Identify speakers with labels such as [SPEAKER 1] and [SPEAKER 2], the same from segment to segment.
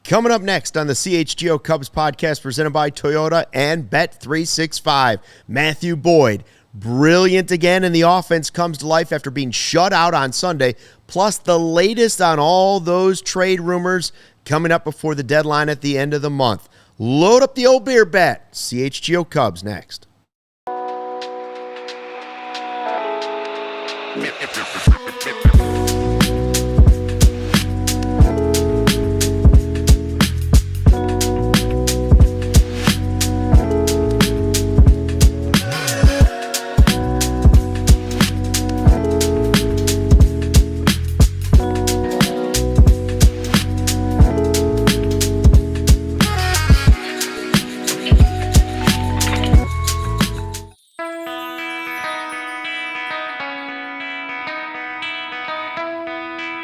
[SPEAKER 1] Coming up next on the CHGO Cubs podcast presented by Toyota and Bet365, Matthew Boyd, brilliant again, and the offense comes to life after being shut out on Sunday, plus the latest on all those trade rumors coming up before the deadline at the end of the month. Load up the old beer bet. CHGO Cubs next.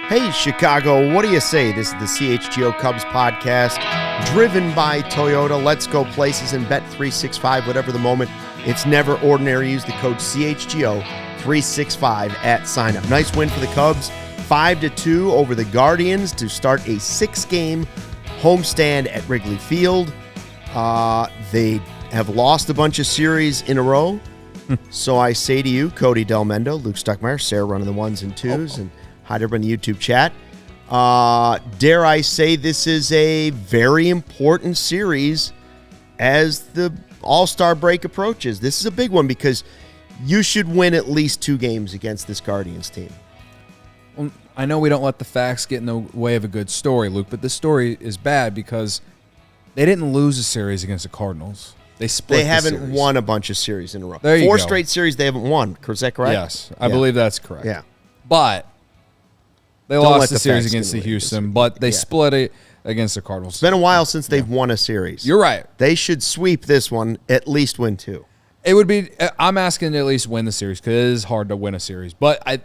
[SPEAKER 1] Hey, Chicago, what do you say? This is the CHGO Cubs podcast, driven by Toyota. Let's go places and Bet365, whatever the moment. It's never ordinary. Use the code CHGO365 at signup. Nice win for the Cubs, 5-2 over the Guardians to start a 6-game homestand at Wrigley Field. They have lost a bunch of series in a row. So I say to you, Cody Delmendo, Luke Stuckmeyer, Sarah running the ones and twos, and hi to everyone in the YouTube chat. Dare I say this is a very important series as the All-Star break approaches. This is a big one because you should win at least 2 games against this Guardians team.
[SPEAKER 2] Well, I know we don't let the facts get in the way of a good story, Luke, but this story is bad because they didn't lose a series against the Cardinals. They split
[SPEAKER 1] They haven't
[SPEAKER 2] series.
[SPEAKER 1] won a bunch of series in a row.
[SPEAKER 2] There you
[SPEAKER 1] 4
[SPEAKER 2] go.
[SPEAKER 1] straight series they haven't won. Is that correct?
[SPEAKER 2] Yes, I believe that's correct.
[SPEAKER 1] Yeah.
[SPEAKER 2] But they
[SPEAKER 1] Don't let
[SPEAKER 2] lost
[SPEAKER 1] the
[SPEAKER 2] the series
[SPEAKER 1] facts
[SPEAKER 2] against
[SPEAKER 1] get in
[SPEAKER 2] the
[SPEAKER 1] the way.
[SPEAKER 2] Houston, but they split it against the Cardinals.
[SPEAKER 1] It's been a while since they've won a series.
[SPEAKER 2] You're right.
[SPEAKER 1] They should sweep this one, at least win 2.
[SPEAKER 2] It would be. I'm asking to at least win the series because it is hard to win a series. But I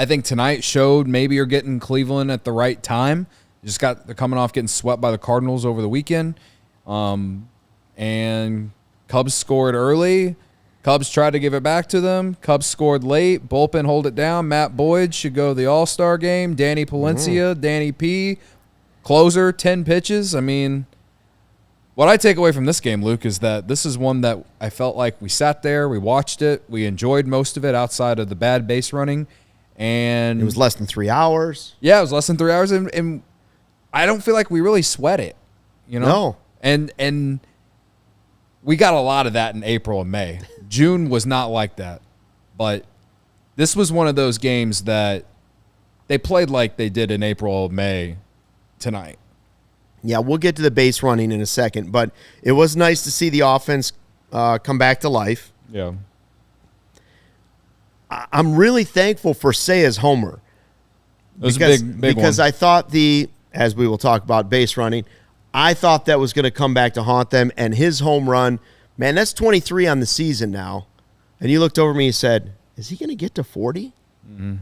[SPEAKER 2] think tonight showed maybe you're getting Cleveland at the right time. They're coming off getting swept by the Cardinals over the weekend, and Cubs scored early. Cubs tried to give it back to them. Cubs scored late. Bullpen hold it down. Matt Boyd should go to the All-Star game. Danny Palencia, Danny P, closer, 10 pitches. I mean, what I take away from this game, Luke, is that this is one that I felt like we sat there, we watched it, we enjoyed most of it outside of the bad base running. And
[SPEAKER 1] It was less than 3 hours.
[SPEAKER 2] yeah, it was less than 3 hours, and I don't feel like we really sweat it, you know?
[SPEAKER 1] No.
[SPEAKER 2] And we got a lot of that in April and May. June was not like that. But this was one of those games that they played like they did in April, May tonight.
[SPEAKER 1] Yeah, we'll get to the base running in a second, but it was nice to see the offense come back to life.
[SPEAKER 2] Yeah.
[SPEAKER 1] I'm really thankful for Seiya's homer.
[SPEAKER 2] It was a big
[SPEAKER 1] because
[SPEAKER 2] one.
[SPEAKER 1] I thought as we will talk about base running, I thought that was going to come back to haunt them, and his home run, man, that's 23 on the season now. And you looked over me and said, is he going to get to 40? Mm-hmm.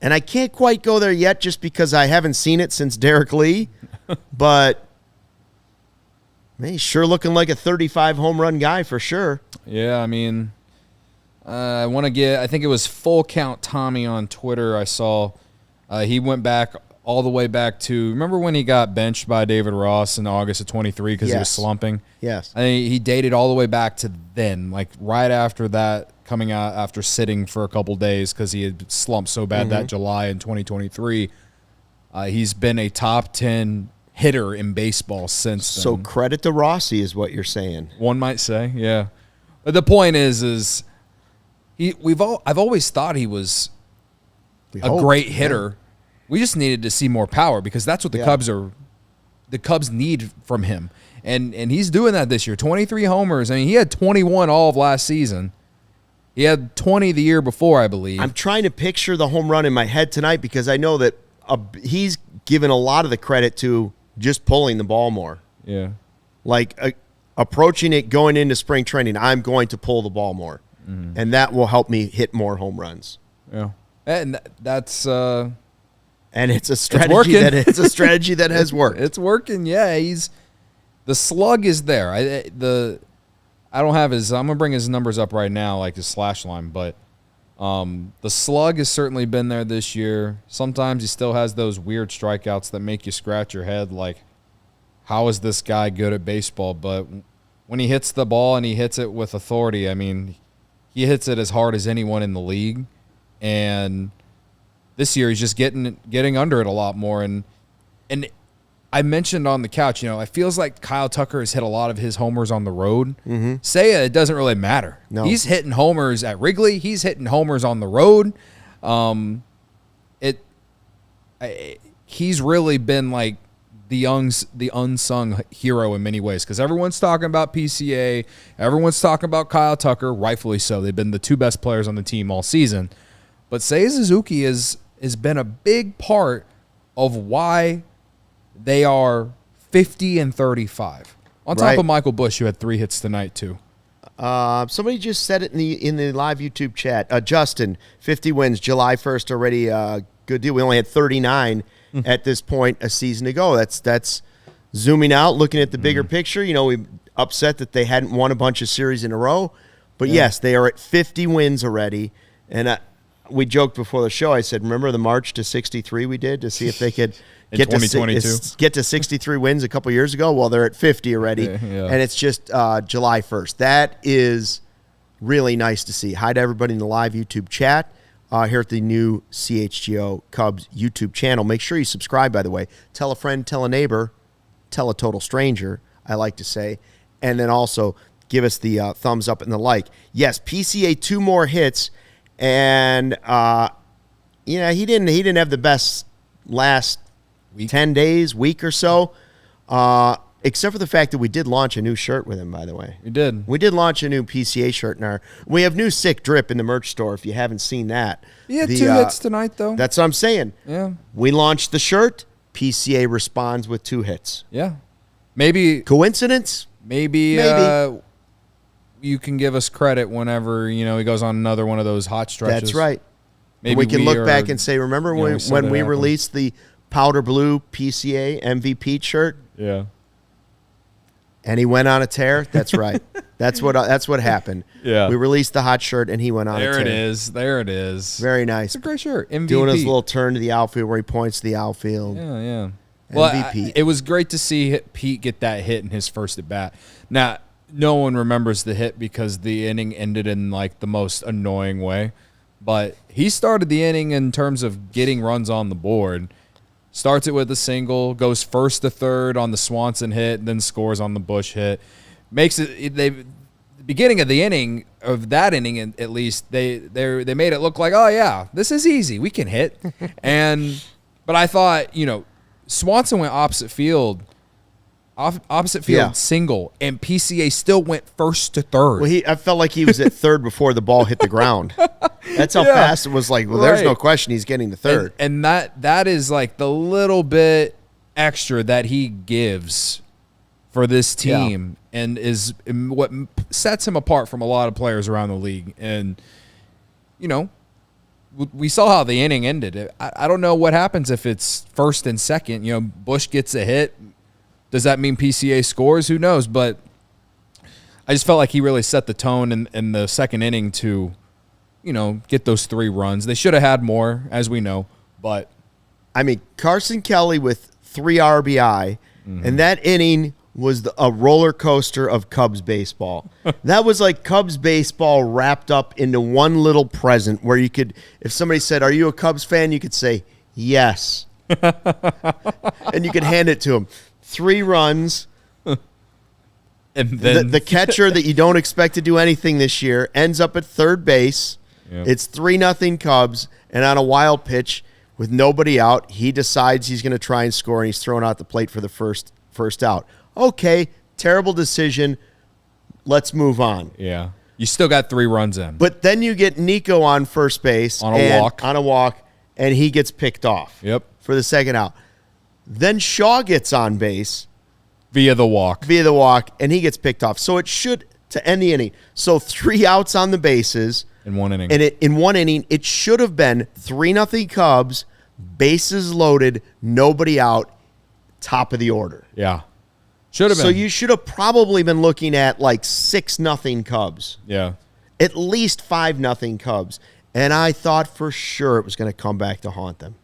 [SPEAKER 1] And I can't quite go there yet just because I haven't seen it since Derek Lee. But, man, he's sure looking like a 35 home run guy for sure.
[SPEAKER 2] Yeah, I mean, I think it was Full Count Tommy on Twitter I saw. He went back all the way back to, remember when he got benched by David Ross in August of 23 because he was slumping?
[SPEAKER 1] Yes.
[SPEAKER 2] I think he dated all the way back to then, like right after that, coming out after sitting for a couple days because he had slumped so bad that July in 2023. He's been a top 10 hitter in baseball since then.
[SPEAKER 1] So credit to Rossi is what you're saying.
[SPEAKER 2] One might say, yeah. But the point is I've always thought he was great hitter. Yeah. We just needed to see more power because that's what the Cubs need from him. And he's doing that this year. 23 homers. I mean, he had 21 all of last season. He had 20 the year before, I believe.
[SPEAKER 1] I'm trying to picture the home run in my head tonight because I know that he's given a lot of the credit to just pulling the ball more.
[SPEAKER 2] Yeah.
[SPEAKER 1] Like approaching it going into spring training, I'm going to pull the ball more. Mm-hmm. And that will help me hit more home runs.
[SPEAKER 2] Yeah. And that's
[SPEAKER 1] and it's a strategy that has worked.
[SPEAKER 2] It's working. Yeah, the slug is there. I don't have his. I'm gonna bring his numbers up right now, like his slash line. But the slug has certainly been there this year. Sometimes he still has those weird strikeouts that make you scratch your head. Like how is this guy good at baseball? But when he hits the ball and he hits it with authority, I mean, he hits it as hard as anyone in the league. And this year he's just getting under it a lot more. And I mentioned on the couch, it feels like Kyle Tucker has hit a lot of his homers on the road.
[SPEAKER 1] Mm-hmm.
[SPEAKER 2] Seiya, it doesn't really matter.
[SPEAKER 1] No.
[SPEAKER 2] He's hitting homers at Wrigley. He's hitting homers on the road. He's really been like the unsung hero in many ways, because everyone's talking about PCA. Everyone's talking about Kyle Tucker, rightfully so. They've been the two best players on the team all season. But Seiya Suzuki has been a big part of why they are 50 and 35. On top of Michael Busch, who had 3 hits tonight too.
[SPEAKER 1] Somebody just said it in the live YouTube chat. Justin, 50 wins, July 1st already. Good deal. We only had 39 at this point a season ago. That's zooming out, looking at the bigger picture. We upset that they hadn't won a bunch of series in a row, but yes, they are at 50 wins already. And we joked before the show. I said, remember the march to 63 we did to see if they could get to 63 wins a couple years ago? Well, they're at 50 already, and it's just July 1st. That is really nice to see. Hi to everybody in the live YouTube chat here at the new CHGO Cubs YouTube channel. Make sure you subscribe, by the way. Tell a friend, tell a neighbor, tell a total stranger, I like to say. And then also give us the thumbs up and the like. Yes, PCA 2 more hits, and he didn't have the best last week. 10 days, week or so, except for the fact that we did launch a new shirt with him, by the way.
[SPEAKER 2] We did.
[SPEAKER 1] We did launch a new PCA shirt we have new Sick Drip in the merch store if you haven't seen that.
[SPEAKER 2] He had 2 hits tonight, though.
[SPEAKER 1] That's what I'm saying.
[SPEAKER 2] Yeah.
[SPEAKER 1] We launched the shirt. PCA responds with 2 hits.
[SPEAKER 2] Yeah. Maybe.
[SPEAKER 1] Coincidence?
[SPEAKER 2] Maybe. You can give us credit whenever, he goes on another one of those hot stretches.
[SPEAKER 1] That's right.
[SPEAKER 2] Maybe
[SPEAKER 1] we can look back and say, remember when we released the powder blue PCA MVP shirt?
[SPEAKER 2] Yeah.
[SPEAKER 1] And he went on a tear? That's right. That's what happened.
[SPEAKER 2] Yeah.
[SPEAKER 1] We released the hot shirt, and he went on a tear.
[SPEAKER 2] There it is.
[SPEAKER 1] Very nice.
[SPEAKER 2] It's a great shirt. MVP.
[SPEAKER 1] Doing his little turn to the outfield where he points to the outfield.
[SPEAKER 2] Yeah.
[SPEAKER 1] Well,
[SPEAKER 2] MVP. It was great to see Pete get that hit in his first at-bat. Now, no one remembers the hit because the inning ended in, the most annoying way. But he started the inning in terms of getting runs on the board. Starts it with a single, goes first to third on the Swanson hit, then scores on the Busch hit. Makes it the beginning of the inning, of that inning at least, they made it look like, oh yeah, this is easy, we can hit. But I thought, Swanson went opposite field single, and PCA still went first to third.
[SPEAKER 1] Well, I felt like he was at third before the ball hit the ground. That's how fast it was. There's no question he's getting to third.
[SPEAKER 2] And that is the little bit extra that he gives for this team, and is what sets him apart from a lot of players around the league. And, we saw how the inning ended. I don't know what happens if it's first and second. Busch gets a hit. Does that mean PCA scores? Who knows? But I just felt like he really set the tone in the second inning to, get those 3 runs. They should have had more, as we know. But
[SPEAKER 1] Carson Kelly with 3 RBI, and that inning was a roller coaster of Cubs baseball. That was like Cubs baseball wrapped up into one little present where you could, if somebody said, "Are you a Cubs fan?" you could say, "Yes." And you could hand it to him. 3 runs.
[SPEAKER 2] And then
[SPEAKER 1] the catcher that you don't expect to do anything this year ends up at third base. Yep. It's 3-0 Cubs, and on a wild pitch with nobody out, he decides he's going to try and score, and he's thrown out the plate for the first out. Okay, terrible decision. Let's move on.
[SPEAKER 2] Yeah. You still got 3 runs in.
[SPEAKER 1] But then you get Nico on first base. On a walk, and he gets picked off.
[SPEAKER 2] Yep.
[SPEAKER 1] For the second out. Then Shaw gets on base.
[SPEAKER 2] Via the walk,
[SPEAKER 1] and he gets picked off. So it should, to end the inning. So 3 outs on the bases.
[SPEAKER 2] In one inning.
[SPEAKER 1] And in one inning, it should have been 3-0 Cubs, bases loaded, nobody out, top of the order.
[SPEAKER 2] Yeah. Should have been.
[SPEAKER 1] So you should have probably been looking at 6-0 Cubs.
[SPEAKER 2] Yeah.
[SPEAKER 1] At least 5-0 Cubs. And I thought for sure it was going to come back to haunt them.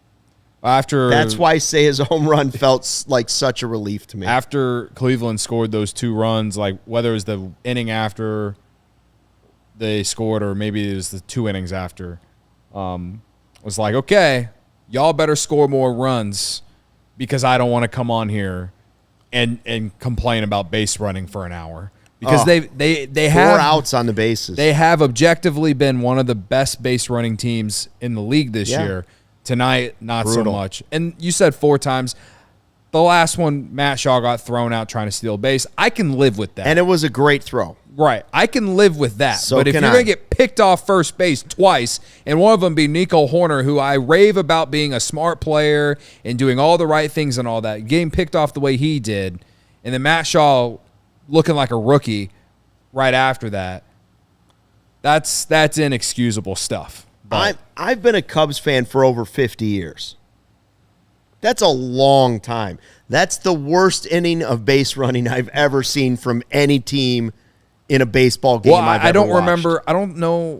[SPEAKER 1] That's why Seiya's home run felt like such a relief to me.
[SPEAKER 2] After Cleveland scored those 2 runs, like whether it was the inning after they scored or maybe it was the 2 innings after, was like, okay, y'all better score more runs because I don't want to come on here and complain about base running for an hour. Because they have
[SPEAKER 1] 4 outs on the bases.
[SPEAKER 2] They have objectively been one of the best base running teams in the league this year. Tonight, not so much. And you said 4 times. The last one, Matt Shaw got thrown out trying to steal base. I can live with that.
[SPEAKER 1] And it was a great throw.
[SPEAKER 2] Right. I can live with that.
[SPEAKER 1] So
[SPEAKER 2] but if you're going to get picked off first base twice, and one of them be Nico Horner, who I rave about being a smart player and doing all the right things and all that, getting picked off the way he did, and then Matt Shaw looking like a rookie right after that, that's inexcusable stuff.
[SPEAKER 1] I've been a Cubs fan for over 50 years. That's a long time. That's the worst inning of base running I've ever seen from any team in a baseball game I've ever
[SPEAKER 2] I don't
[SPEAKER 1] watched.
[SPEAKER 2] remember. I don't know.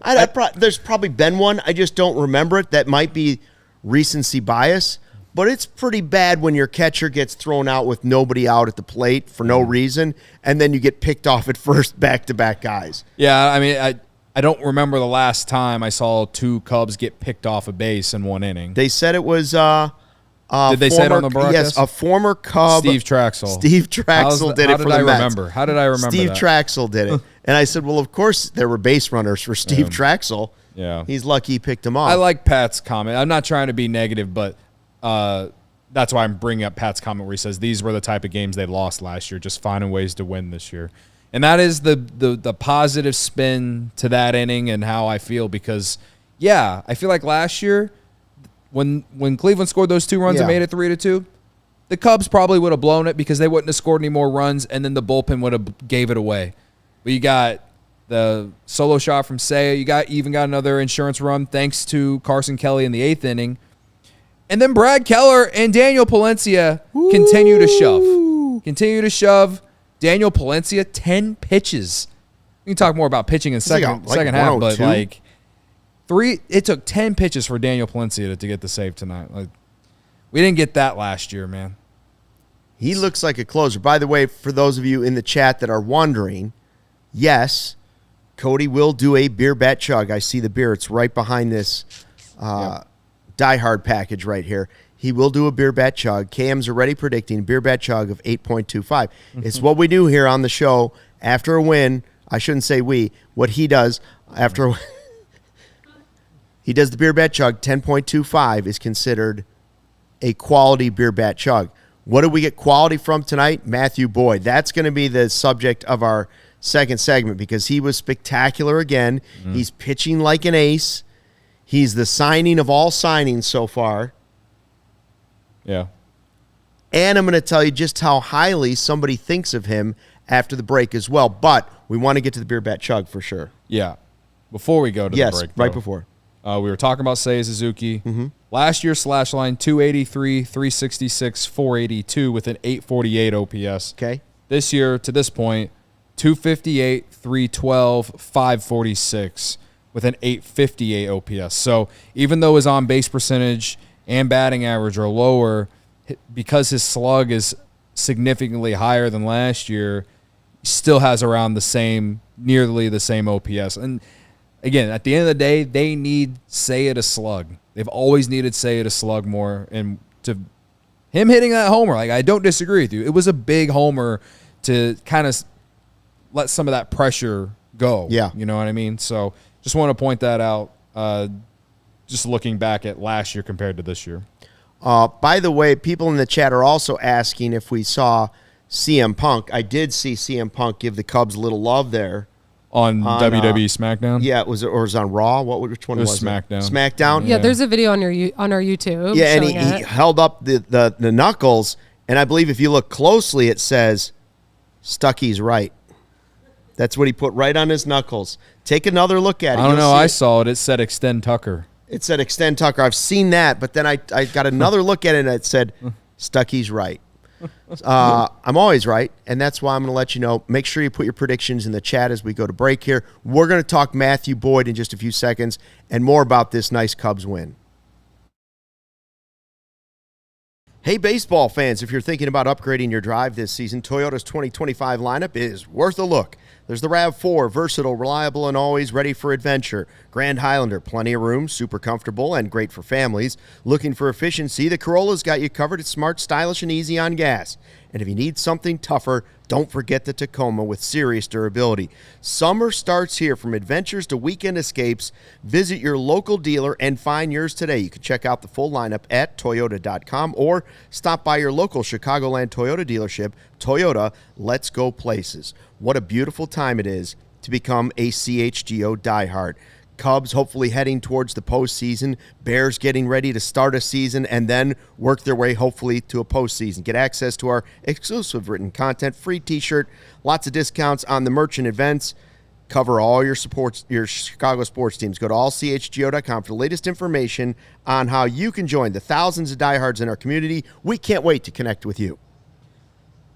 [SPEAKER 1] There's probably been one. I just don't remember it. That might be recency bias. But it's pretty bad when your catcher gets thrown out with nobody out at the plate for no reason, and then you get picked off at first back-to-back guys.
[SPEAKER 2] Yeah, I mean, I don't remember the last time I saw 2 Cubs get picked off a base in 1 inning.
[SPEAKER 1] They said it was
[SPEAKER 2] did they say it on the broadcast?
[SPEAKER 1] Yes, a former Cub.
[SPEAKER 2] Steve Traxel.
[SPEAKER 1] Steve Traxel did it for the Mets.
[SPEAKER 2] How did I remember
[SPEAKER 1] Steve
[SPEAKER 2] that?
[SPEAKER 1] Traxel did it. And I said, well, of course there were base runners for Steve Traxel.
[SPEAKER 2] Yeah.
[SPEAKER 1] He's lucky he picked him off.
[SPEAKER 2] I like Pat's comment. I'm not trying to be negative, but that's why I'm bringing up Pat's comment where he says these were the type of games they lost last year, just finding ways to win this year. And that is the positive spin to that inning and how I feel because, yeah, I feel like last year when Cleveland scored those 2 runs and made it 3-2, the Cubs probably would have blown it because they wouldn't have scored any more runs and then the bullpen would have gave it away. But you got the solo shot from Seiya. You even got another insurance run thanks to Carson Kelly in the 8th inning. And then Brad Keller and Daniel Palencia continue to shove. Daniel Palencia, 10 pitches. We can talk more about pitching in second half, but like it took 10 pitches for Daniel Palencia to get the save tonight. Like we didn't get that last year, man.
[SPEAKER 1] He looks like a closer. By the way, for those of you in the chat that are wondering, yes, Cody will do a beer bat chug. I see the beer. It's right behind this Die Hard package right here. He will do a beer bat chug. KM's already predicting beer bat chug of 8.25. It's what we do here on the show after a win. I shouldn't say we. What he does after he does the beer bat chug, 10.25 is considered a quality beer bat chug. What did we get quality from tonight? Matthew Boyd. That's going to be the subject of our second segment because he was spectacular again. He's pitching like an ace. He's the signing of all signings so far.
[SPEAKER 2] Yeah.
[SPEAKER 1] And I'm going to tell you just how highly somebody thinks of him after the break as well. But we want to get to the beer bat chug for sure.
[SPEAKER 2] Yeah. Before we go to the break.
[SPEAKER 1] Yes, right before.
[SPEAKER 2] We were talking about Seiya Suzuki. Last year's slash line, 283, 366, 482 with an 848 OPS.
[SPEAKER 1] Okay.
[SPEAKER 2] This year, to this point, 258, 312, 546 with an 858 OPS. So even though his on-base percentage and batting average are lower, because his slug is significantly higher than last year, he still has around nearly the same OPS. And again, at the end of the day, they need Seiya to slug. They've always needed Seiya to slug more. And to him hitting that homer, like I don't disagree with you. It was a big homer to kind of let some of that pressure go.
[SPEAKER 1] Yeah.
[SPEAKER 2] You know what I mean? So just want to point that out, just looking back at last year compared to this year.
[SPEAKER 1] By the way, people in the chat are also asking if we saw CM Punk. I did see CM Punk give the Cubs a little love there.
[SPEAKER 2] On WWE SmackDown?
[SPEAKER 1] Yeah, was it on Raw? Which one was it?
[SPEAKER 2] SmackDown.
[SPEAKER 1] SmackDown?
[SPEAKER 3] Yeah, there's a video on our YouTube.
[SPEAKER 1] Yeah, and he held up the knuckles, and I believe if you look closely, it says, Stucky's right. That's what he put right on his knuckles. Take another look at it.
[SPEAKER 2] I don't know. I saw it. It said Extend Tucker.
[SPEAKER 1] It said Extend Tucker. I've seen that, but then I got another look at it, and it said, Stucky's right. I'm always right, and that's why I'm going to let you know. Make sure you put your predictions in the chat as we go to break here. We're going to talk Matthew Boyd in just a few seconds and more about this nice Cubs win. Hey, baseball fans, if you're thinking about upgrading your drive this season, Toyota's 2025 lineup is worth a look. There's the RAV4, versatile, reliable, and always ready for adventure. Grand Highlander, plenty of room, super comfortable, and great for families. Looking for efficiency, the Corolla's got you covered. It's smart, stylish, and easy on gas. And if you need something tougher, don't forget the Tacoma with serious durability. Summer starts here. From adventures to weekend escapes, visit your local dealer and find yours today. You can check out the full lineup at Toyota.com or stop by your local Chicagoland Toyota dealership. Toyota, let's go places. What a beautiful time it is to become a CHGO diehard. Cubs hopefully heading towards the postseason. Bears getting ready to start a season and then work their way hopefully to a postseason. Get access to our exclusive written content, free t-shirt, lots of discounts on the merchant events. Cover all your Chicago sports teams. Go to allchgo.com for the latest information on how you can join the thousands of diehards in our community. We can't wait to connect with you.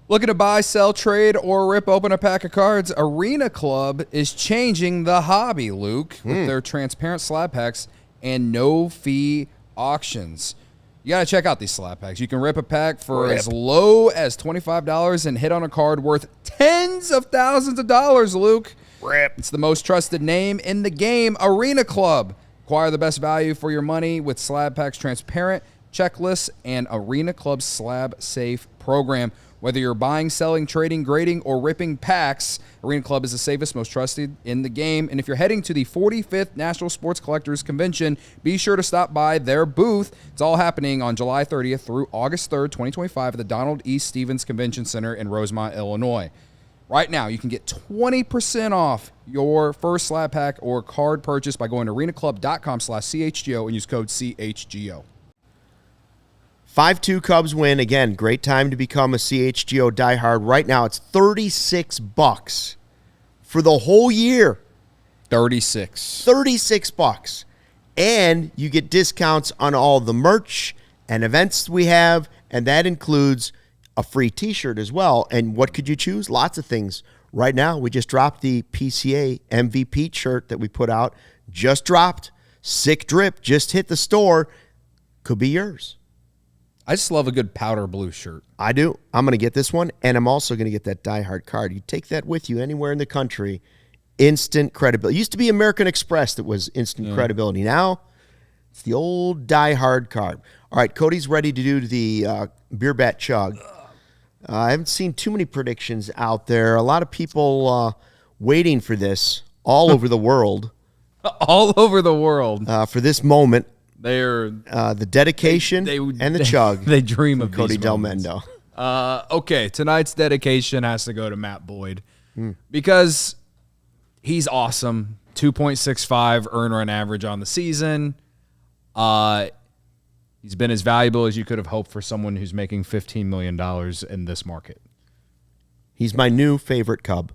[SPEAKER 2] Looking to buy, sell, trade, or rip open a pack of cards? Arena Club is changing the hobby, Luke, with their transparent slab packs and no-fee auctions. You got to check out these slab packs. You can rip a pack for as low as $25 and hit on a card worth tens of thousands of dollars, Luke.
[SPEAKER 1] Rip.
[SPEAKER 2] It's the most trusted name in the game, Arena Club. Acquire the best value for your money with slab packs, transparent checklists, and Arena Club's slab safe program. Whether you're buying, selling, trading, grading, or ripping packs, Arena Club is the safest, most trusted in the game. And if you're heading to the 45th National Sports Collectors Convention, be sure to stop by their booth. It's all happening on July 30th through August 3rd, 2025 at the Donald E. Stevens Convention Center in Rosemont, Illinois. Right now, you can get 20% off your first slab pack or card purchase by going to arenaclub.com/CHGO and use code CHGO.
[SPEAKER 1] 5-2 Cubs win. Again, great time to become a CHGO diehard. Right now, it's $36 for the whole year.
[SPEAKER 2] 36.
[SPEAKER 1] $36. And you get discounts on all the merch and events we have, and that includes a free t-shirt as well. And what could you choose? Lots of things. Right now, we just dropped the PCA MVP shirt that we put out. Just dropped. Sick drip. Just hit the store. Could be yours.
[SPEAKER 2] I just love a good powder blue shirt.
[SPEAKER 1] I do. I'm going to get this one, and I'm also going to get that diehard card. You take that with you anywhere in the country. Instant credibility. It used to be American Express that was instant credibility. Now, it's the old diehard card. All right, Cody's ready to do the beer bat chug. I haven't seen too many predictions out there. A lot of people waiting for this all over the world.
[SPEAKER 2] All over the world.
[SPEAKER 1] For this moment.
[SPEAKER 2] They're
[SPEAKER 1] the dedication and the chug.
[SPEAKER 2] They dream of
[SPEAKER 1] Cody
[SPEAKER 2] these
[SPEAKER 1] Del
[SPEAKER 2] moments.
[SPEAKER 1] Mendo.
[SPEAKER 2] Okay, tonight's dedication has to go to Matt Boyd because he's awesome. 2.65 earned run average on the season. He's been as valuable as you could have hoped for someone who's making $15 million in this market.
[SPEAKER 1] He's my new favorite Cub.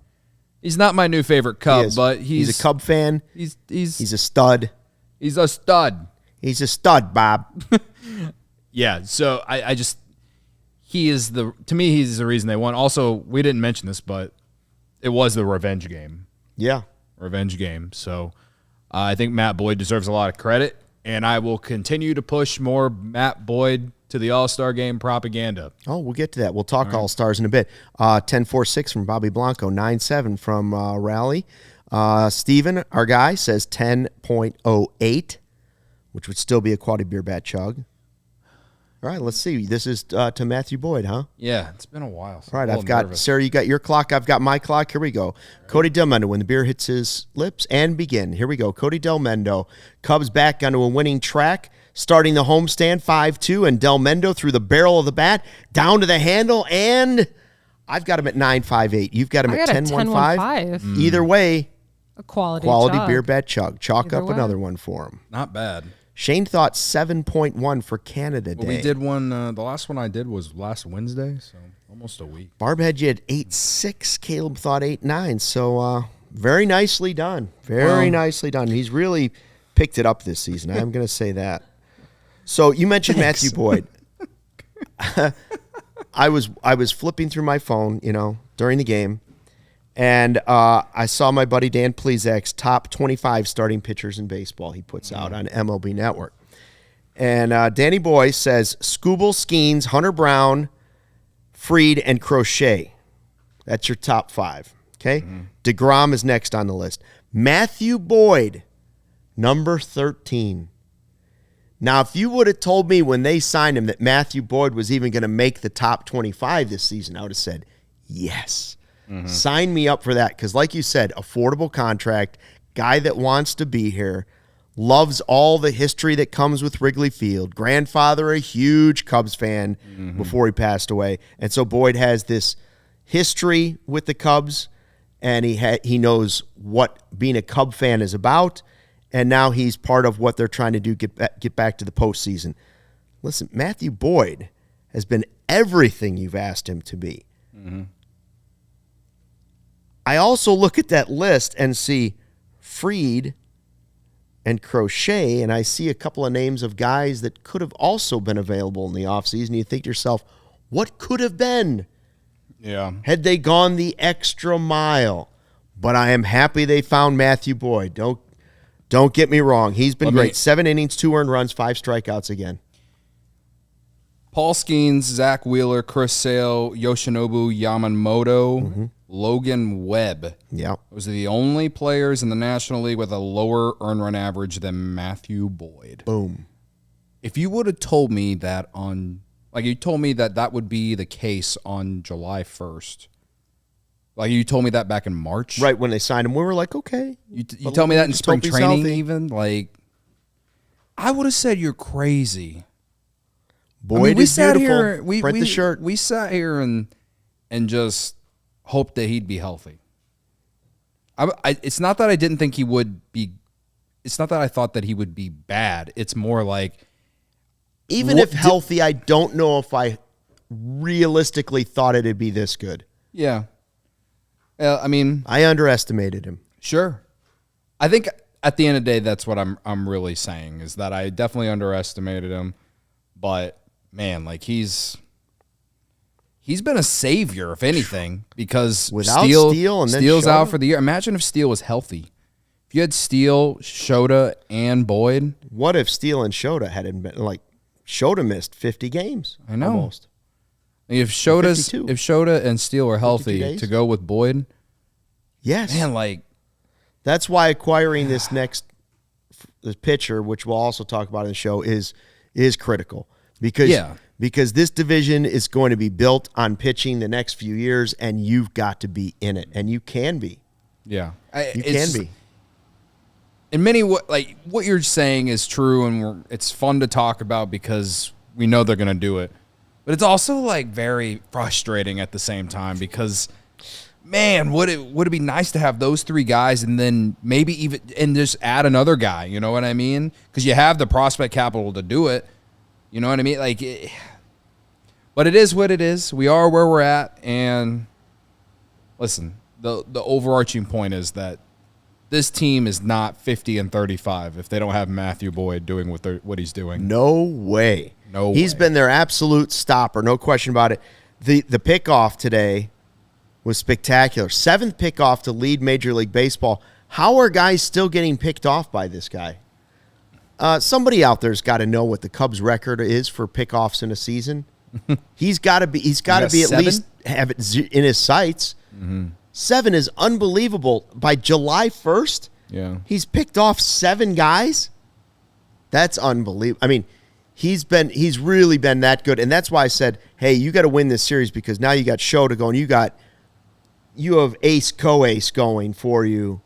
[SPEAKER 2] He's not my new favorite Cub, but
[SPEAKER 1] he's a Cub fan.
[SPEAKER 2] He's
[SPEAKER 1] a stud.
[SPEAKER 2] He's a stud.
[SPEAKER 1] He's a stud, Bob.
[SPEAKER 2] Yeah, so I just he's the reason they won. Also, we didn't mention this, but it was the revenge game.
[SPEAKER 1] Yeah.
[SPEAKER 2] Revenge game. So I think Matt Boyd deserves a lot of credit, and I will continue to push more Matt Boyd to the All-Star Game propaganda.
[SPEAKER 1] Oh, we'll get to that. We'll talk All-Stars in a bit. 10-4-6 from Bobby Blanco, 9-7 from Rally. Steven, our guy, says 10.08. Which would still be a quality beer bat chug. All right, let's see. This is to Matthew Boyd, huh?
[SPEAKER 2] Yeah, it's been a while.
[SPEAKER 1] All right, I've got, Sarah, you got your clock. I've got my clock. Here we go. Cody Del Mendo, when the beer hits his lips, and begin. Here we go. Cody Del Mendo. Cubs back onto a winning track, starting the homestand 5-2, and Del Mendo through the barrel of the bat, down to the handle, and I've got him at 9.58. You've got him at 10.15. Either way,
[SPEAKER 3] a quality
[SPEAKER 1] chug. Beer bat chug. Chalk up another one for him.
[SPEAKER 2] Not bad.
[SPEAKER 1] Shane thought 7.1 for Canada Day.
[SPEAKER 2] We did one. The last one I did was last Wednesday, so almost a week.
[SPEAKER 1] Barb had you at 8.6. Caleb thought 8.9. So very nicely done. Very nicely done. He's really picked it up this season. I'm going to say that. So you mentioned Matthew Boyd. I was flipping through my phone, during the game, and I saw my buddy Dan Plezak's top 25 starting pitchers in baseball he puts out on MLB Network. And Danny Boy says Skubal, Skeens, Hunter Brown, Fried, and Crochet. That's your top 5. Okay? DeGrom is next on the list. Matthew Boyd, number 13. Now, if you would have told me when they signed him that Matthew Boyd was even going to make the top 25 this season, I would have said, yes. Sign me up for that. Because like you said, affordable contract, guy that wants to be here, loves all the history that comes with Wrigley Field. Grandfather, a huge Cubs fan before he passed away. And so Boyd has this history with the Cubs, and he knows what being a Cub fan is about, and now he's part of what they're trying to do, get back to the postseason. Listen, Matthew Boyd has been everything you've asked him to be. I also look at that list and see Fried and Crochet, and I see a couple of names of guys that could have also been available in the offseason. You think to yourself, what could have been?
[SPEAKER 2] Yeah.
[SPEAKER 1] Had they gone the extra mile? But I am happy they found Matthew Boyd. Don't get me wrong. He's been great. 7 innings, 2 earned runs, 5 strikeouts again.
[SPEAKER 2] Paul Skeens, Zach Wheeler, Chris Sale, Yoshinobu Yamamoto, Logan Webb.
[SPEAKER 1] Yeah.
[SPEAKER 2] Those are the only players in the National League with a lower earned run average than Matthew Boyd.
[SPEAKER 1] Boom.
[SPEAKER 2] If you would have told me that you told me that would be the case on July 1st. Like you told me that back in March.
[SPEAKER 1] Right, when they signed him, we were like, okay.
[SPEAKER 2] You told me that in spring training
[SPEAKER 1] healthy.
[SPEAKER 2] even. Like, I would have said you're crazy.
[SPEAKER 1] Boyd is beautiful. Print the shirt.
[SPEAKER 2] We sat here and just hoped that he'd be healthy. It's not that I didn't think he would be. It's not that I thought that he would be bad. It's more like,
[SPEAKER 1] even if healthy, I don't know if I realistically thought it'd be this good.
[SPEAKER 2] Yeah. I mean,
[SPEAKER 1] I underestimated him.
[SPEAKER 2] Sure. I think at the end of the day, that's what I'm really saying, is that I definitely underestimated him. But man, like he's been a savior, if anything, because
[SPEAKER 1] without Steele and then
[SPEAKER 2] Steele's
[SPEAKER 1] Shota?
[SPEAKER 2] out for the year. Imagine if Steele was healthy. If you had Steele, Shota, and Boyd.
[SPEAKER 1] What if Steele and Shota hadn't been like Shota missed 50 games?
[SPEAKER 2] I know.
[SPEAKER 1] Almost.
[SPEAKER 2] If Shota and Steele are healthy to go with Boyd,
[SPEAKER 1] yes,
[SPEAKER 2] man, like
[SPEAKER 1] that's why acquiring this pitcher, which we'll also talk about in the show, is critical because this division is going to be built on pitching the next few years, and you've got to be in it, and you can be.
[SPEAKER 2] Yeah,
[SPEAKER 1] you can be.
[SPEAKER 2] In many like what you're saying is true, and it's fun to talk about because we know they're going to do it. But it's also like very frustrating at the same time because, man, would it be nice to have those 3 guys and then maybe even just add another guy? You know what I mean? Because you have the prospect capital to do it. You know what I mean? But it is what it is. We are where we're at, and listen, the overarching point is that this team is not 50-35 if they don't have Matthew Boyd doing what he's doing.
[SPEAKER 1] No way.
[SPEAKER 2] No
[SPEAKER 1] He's
[SPEAKER 2] way.
[SPEAKER 1] been their absolute stopper, no question about it. The pickoff today was spectacular. 7th pickoff to lead Major League Baseball. How are guys still getting picked off by this guy? Somebody out there's got to know what the Cubs' record is for pickoffs in a season. He's got to be at
[SPEAKER 2] 7?
[SPEAKER 1] least have it in his sights. 7 is unbelievable. By July 1st, he's picked off 7 guys. That's unbelievable. I mean, he's really been that good, and that's why I said, hey, you got to win this series because now you got Shota going. You have ace co-ace going for you.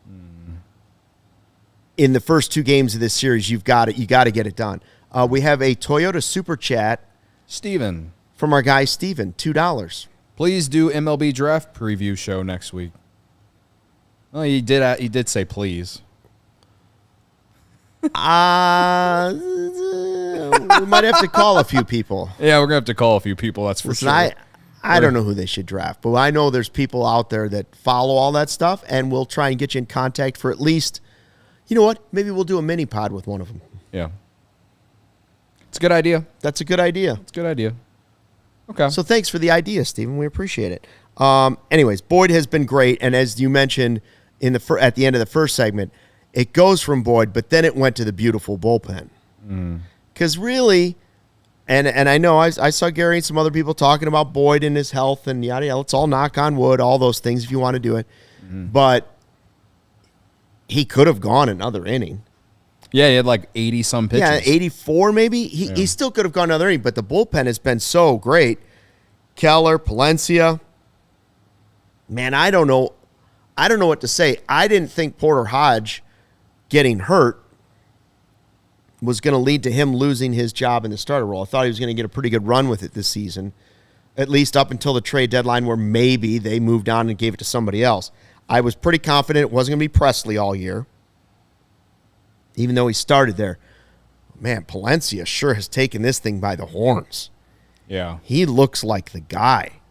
[SPEAKER 1] In the first 2 games of this series, you got to get it done. We have a Toyota Super Chat,
[SPEAKER 2] Steven,
[SPEAKER 1] from our guy Steven, $2.
[SPEAKER 2] Please do MLB draft preview show next week. Well, he did say please.
[SPEAKER 1] We might have to call a few people.
[SPEAKER 2] Yeah, we're gonna have to call a few people. That's for sure.
[SPEAKER 1] I don't know who they should draft, but I know there's people out there that follow all that stuff, and we'll try and get you in contact for at least. You know what? Maybe we'll do a mini pod with one of them.
[SPEAKER 2] Yeah, it's a good idea.
[SPEAKER 1] That's a good idea.
[SPEAKER 2] It's a good idea. Okay.
[SPEAKER 1] So thanks for the idea, Stephen. We appreciate it. Anyways, Boyd has been great, and as you mentioned at the end of the first segment, it goes from Boyd, but then it went to the beautiful bullpen. Because really, and I know I saw Gary and some other people talking about Boyd and his health and yada yada. Let's all knock on wood, all those things if you want to do it. Mm-hmm. But he could have gone another inning.
[SPEAKER 2] Yeah, he had like 80-some pitches.
[SPEAKER 1] Yeah, 84 maybe. He still could have gone another inning, but the bullpen has been so great. Keller, Palencia. Man, I don't know what to say. I didn't think Porter Hodge getting hurt was going to lead to him losing his job in the starter role. I thought he was going to get a pretty good run with it this season, at least up until the trade deadline where maybe they moved on and gave it to somebody else. I was pretty confident it wasn't going to be Presley all year, even though he started there. Man, Palencia sure has taken this thing by the horns.
[SPEAKER 2] Yeah.
[SPEAKER 1] He looks like the guy.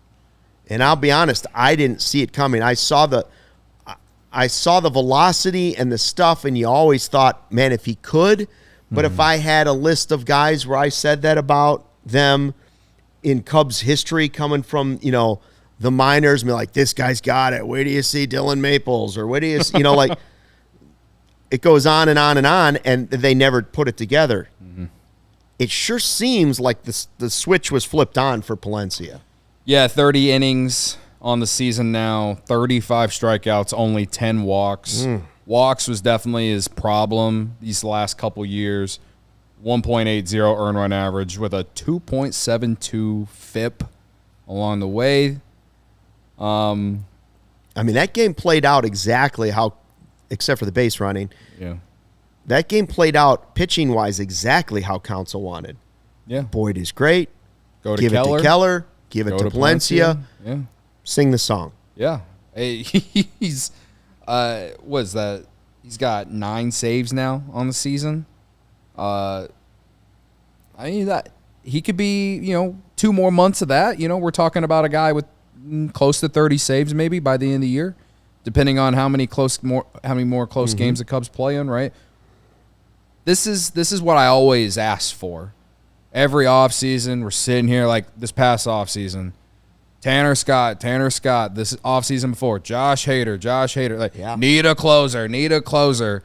[SPEAKER 1] And I'll be honest, I didn't see it coming. I saw the velocity and the stuff, and you always thought, man, if he could. But if I had a list of guys where I said that about them in Cubs history coming from, the minors, and be like, this guy's got it. Wait till you see Dylan Maples, or wait till you see, like it goes on and on and on, and they never put it together. Mm-hmm. It sure seems like the switch was flipped on for Palencia.
[SPEAKER 2] Yeah, 30 innings on the season now, 35 strikeouts, only 10 walks. Walks was definitely his problem these last couple years. 1.80 earned run average with a 2.72 FIP along the way.
[SPEAKER 1] That game played out exactly how, except for the base running.
[SPEAKER 2] Yeah.
[SPEAKER 1] That game played out pitching-wise exactly how Counsell wanted.
[SPEAKER 2] Yeah.
[SPEAKER 1] Boyd is great.
[SPEAKER 2] Go to
[SPEAKER 1] Give
[SPEAKER 2] Keller.
[SPEAKER 1] it to Keller. Give it to Palencia.
[SPEAKER 2] Yeah.
[SPEAKER 1] Sing the song.
[SPEAKER 2] Yeah. Hey, he's what is that? He's got 9 saves now on the season. That he could be, 2 more months of that. We're talking about a guy with close to 30 saves maybe by the end of the year, depending on how many more close games the Cubs play in, right? This is what I always ask for. Every offseason, we're sitting here like this past offseason. Tanner Scott, this offseason before, Josh Hader, need a closer.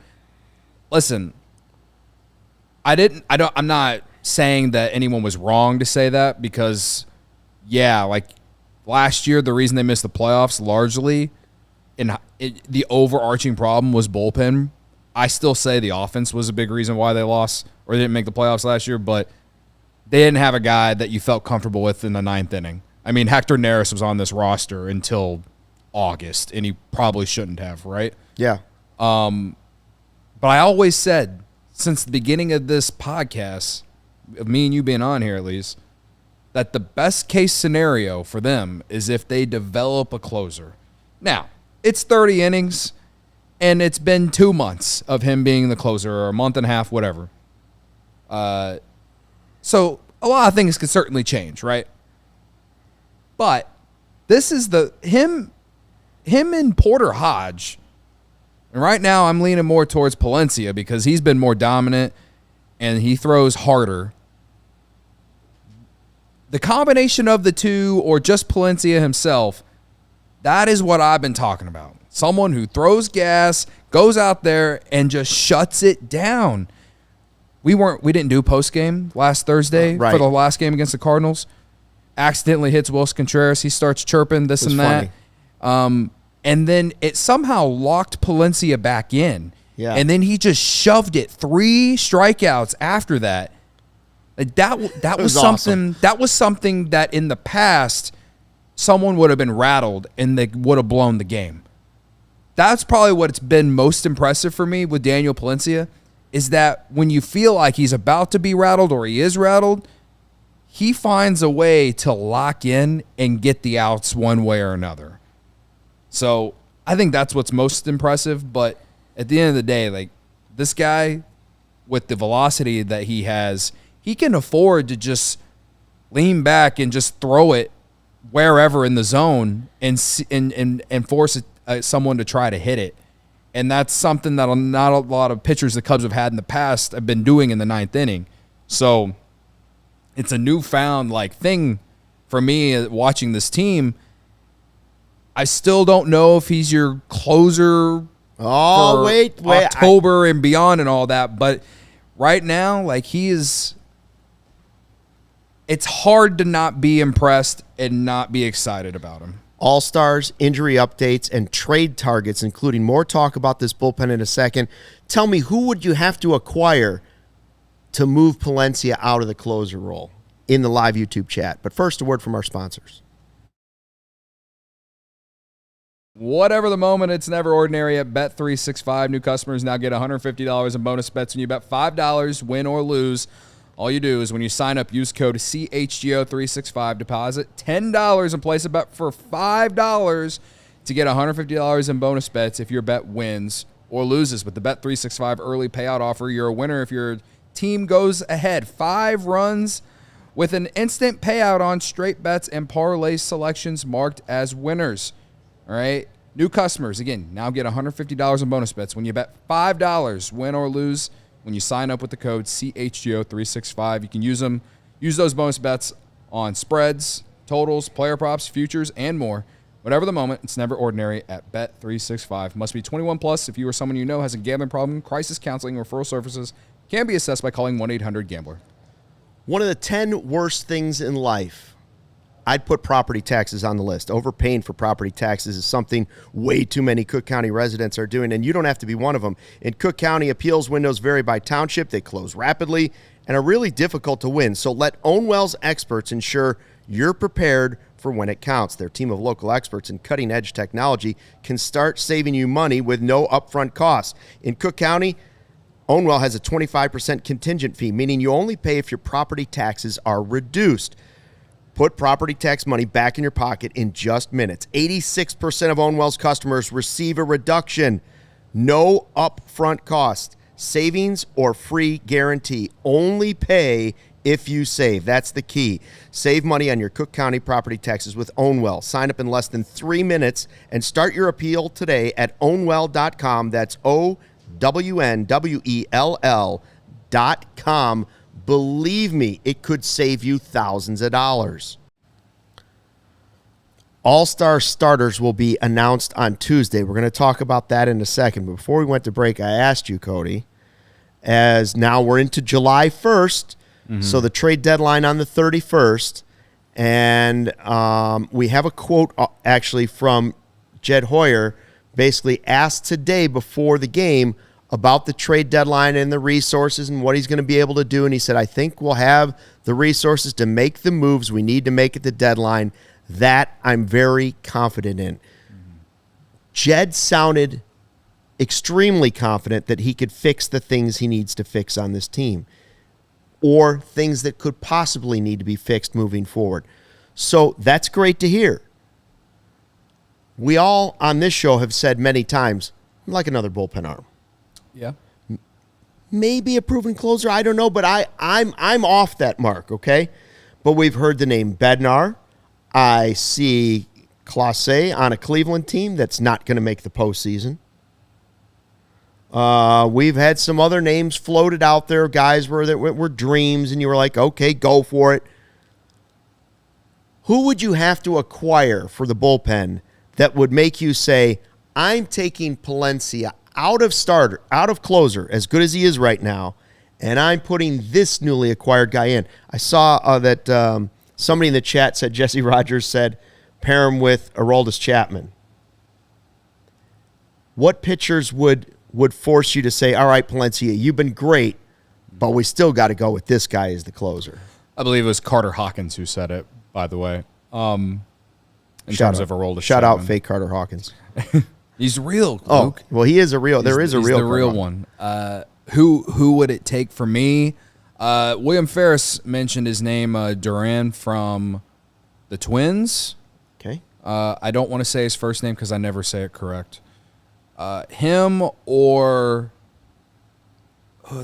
[SPEAKER 2] Listen, I'm not saying that anyone was wrong to say that because, last year, the reason they missed the playoffs largely, the overarching problem was bullpen. I still say the offense was a big reason why they lost or they didn't make the playoffs last year, but they didn't have a guy that you felt comfortable with in the 9th inning. I mean, Hector Neris was on this roster until August, and he probably shouldn't have, right?
[SPEAKER 1] Yeah.
[SPEAKER 2] But I always said, since the beginning of this podcast, of me and you being on here at least, that the best case scenario for them is if they develop a closer. Now, it's 30 innings, and it's been 2 months of him being the closer, or a month and a half, whatever. So a lot of things could certainly change, right? But this is him and Porter Hodge. And right now I'm leaning more towards Palencia because he's been more dominant and he throws harder. The combination of the two, or just Palencia himself, that is what I've been talking about. Someone who throws gas, goes out there, and just shuts it down. We didn't do post-game last Thursday for the last game against the Cardinals. Accidentally hits Wilson Contreras. He starts chirping this and that. And then it somehow locked Palencia back in.
[SPEAKER 1] Yeah.
[SPEAKER 2] And then he just shoved it. 3 strikeouts after that. That was something. Awesome. That was something that in the past someone would have been rattled and they would have blown the game. That's probably what's been most impressive for me with Daniel Palencia, is that when you feel like he's about to be rattled or he is rattled, he finds a way to lock in and get the outs one way or another. So I think that's what's most impressive. But at the end of the day, this guy with the velocity that he has, he can afford to just lean back and just throw it wherever in the zone and force someone to try to hit it. And that's something that not a lot of pitchers the Cubs have had in the past have been doing in the 9th inning. So it's a newfound thing for me watching this team. I still don't know if he's your closer
[SPEAKER 1] for
[SPEAKER 2] October and beyond and all that. But right now, he is it's hard to not be impressed and not be excited about him.
[SPEAKER 1] All-Stars, injury updates, and trade targets, including more talk about this bullpen in a second. Tell me, who would you have to acquire to move Palencia out of the closer role in the live YouTube chat? But first, a word from our sponsors.
[SPEAKER 2] Whatever the moment, it's never ordinary at Bet365. New customers now get $150 in bonus bets when you bet $5, win or lose. All you do is when you sign up, use code CHGO365, deposit $10 and place a bet for $5 to get $150 in bonus bets if your bet wins or loses. With the Bet365 early payout offer, you're a winner if your team goes ahead 5 runs with an instant payout on straight bets and parlay selections marked as winners. All right? New customers, again, now get $150 in bonus bets when you bet $5, win or lose. When you sign up with the code CHGO365, you can use those bonus bets on spreads, totals, player props, futures, and more. Whatever the moment, it's never ordinary at Bet365. Must be 21 plus. If you or someone you know has a gambling problem, crisis counseling, referral services can be assessed by calling 1-800-GAMBLER.
[SPEAKER 1] One of the 10 worst things in life, I'd put property taxes on the list. Overpaying for property taxes is something way too many Cook County residents are doing, and you don't have to be one of them. In Cook County, appeals windows vary by township. They close rapidly and are really difficult to win. So let Ownwell's experts ensure you're prepared for when it counts. Their team of local experts and cutting-edge technology can start saving you money with no upfront costs. In Cook County, Ownwell has a 25% contingent fee, meaning you only pay if your property taxes are reduced. Put property tax money back in your pocket in just minutes. 86% of Ownwell's customers receive a reduction. No upfront cost. Savings or free guarantee. Only pay if you save. That's the key. Save money on your Cook County property taxes with Ownwell. Sign up in less than 3 minutes and start your appeal today at ownwell.com. That's OWNWELL.com. Believe me, it could save you thousands of dollars. All-Star starters will be announced on Tuesday. We're going to talk about that in a second. But before we went to break, I asked you, Cody, as now we're into July 1st, so the trade deadline on the 31st, and we have a quote actually from Jed Hoyer, basically asked today before the game about the trade deadline and the resources and what he's going to be able to do. And he said, I think we'll have the resources to make the moves we need to make at the deadline. That I'm very confident in. Jed sounded extremely confident that he could fix the things he needs to fix on this team or things that could possibly need to be fixed moving forward. So that's great to hear. We all on this show have said many times, like another bullpen arm.
[SPEAKER 2] Yeah.
[SPEAKER 1] Maybe a proven closer, I don't know, but I'm off that mark, okay? But we've heard the name Bednar. I see Clase on a Cleveland team that's not going to make the postseason. We've had some other names floated out there, guys that were dreams, and you were like, okay, go for it. Who would you have to acquire for the bullpen that would make you say, I'm taking Palencia out of closer, as good as he is right now, and I'm putting this newly acquired guy in? I saw that somebody in the chat said Jesse Rogers said pair him with Aroldis Chapman. What pitchers would force you to say, all right, Palencia, you've been great, but we still got to go with this guy as the closer?
[SPEAKER 2] I believe it was Carter Hawkins who said it, by the way. In terms of Aroldis
[SPEAKER 1] Shout
[SPEAKER 2] Chapman.
[SPEAKER 1] out fake Carter Hawkins.
[SPEAKER 2] He's real, Luke.
[SPEAKER 1] Oh, well, he is a real. There is a real.
[SPEAKER 2] He's the real one. Who would it take for me? William Ferris mentioned his name, Duran from the Twins.
[SPEAKER 1] Okay.
[SPEAKER 2] I don't want to say his first name because I never say it correct. Him or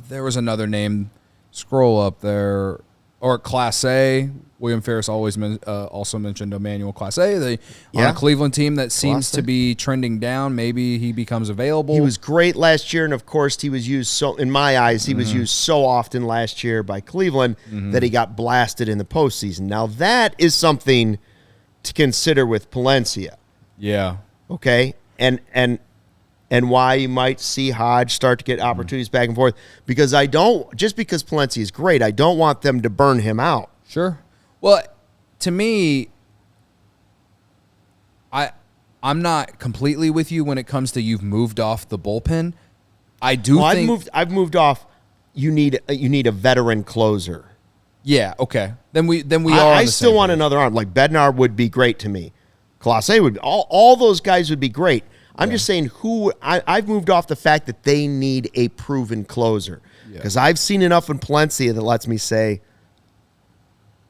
[SPEAKER 2] there was another name. Scroll up there. Or Clase. William Ferris also mentioned Emmanuel Clase, on a Cleveland team that seems to be trending down. Maybe he becomes available.
[SPEAKER 1] He was great last year, and of course he was used in my eyes, he was used so often last year by Cleveland that he got blasted in the postseason. Now that is something to consider with Palencia.
[SPEAKER 2] Yeah.
[SPEAKER 1] Okay? And why you might see Hodge start to get opportunities back and forth. Because just because Palencia is great, I don't want them to burn him out.
[SPEAKER 2] Sure. Well, to me, I'm not completely with you when it comes to you've moved off the bullpen. I do think
[SPEAKER 1] I've moved off. You need a veteran closer.
[SPEAKER 2] Yeah, okay. Then we are.
[SPEAKER 1] I still want another arm. Like Bednar would be great to me. Clase would be, all those guys would be great. I'm just saying I've moved off the fact that they need a proven closer. Because I've seen enough in Palencia that lets me say,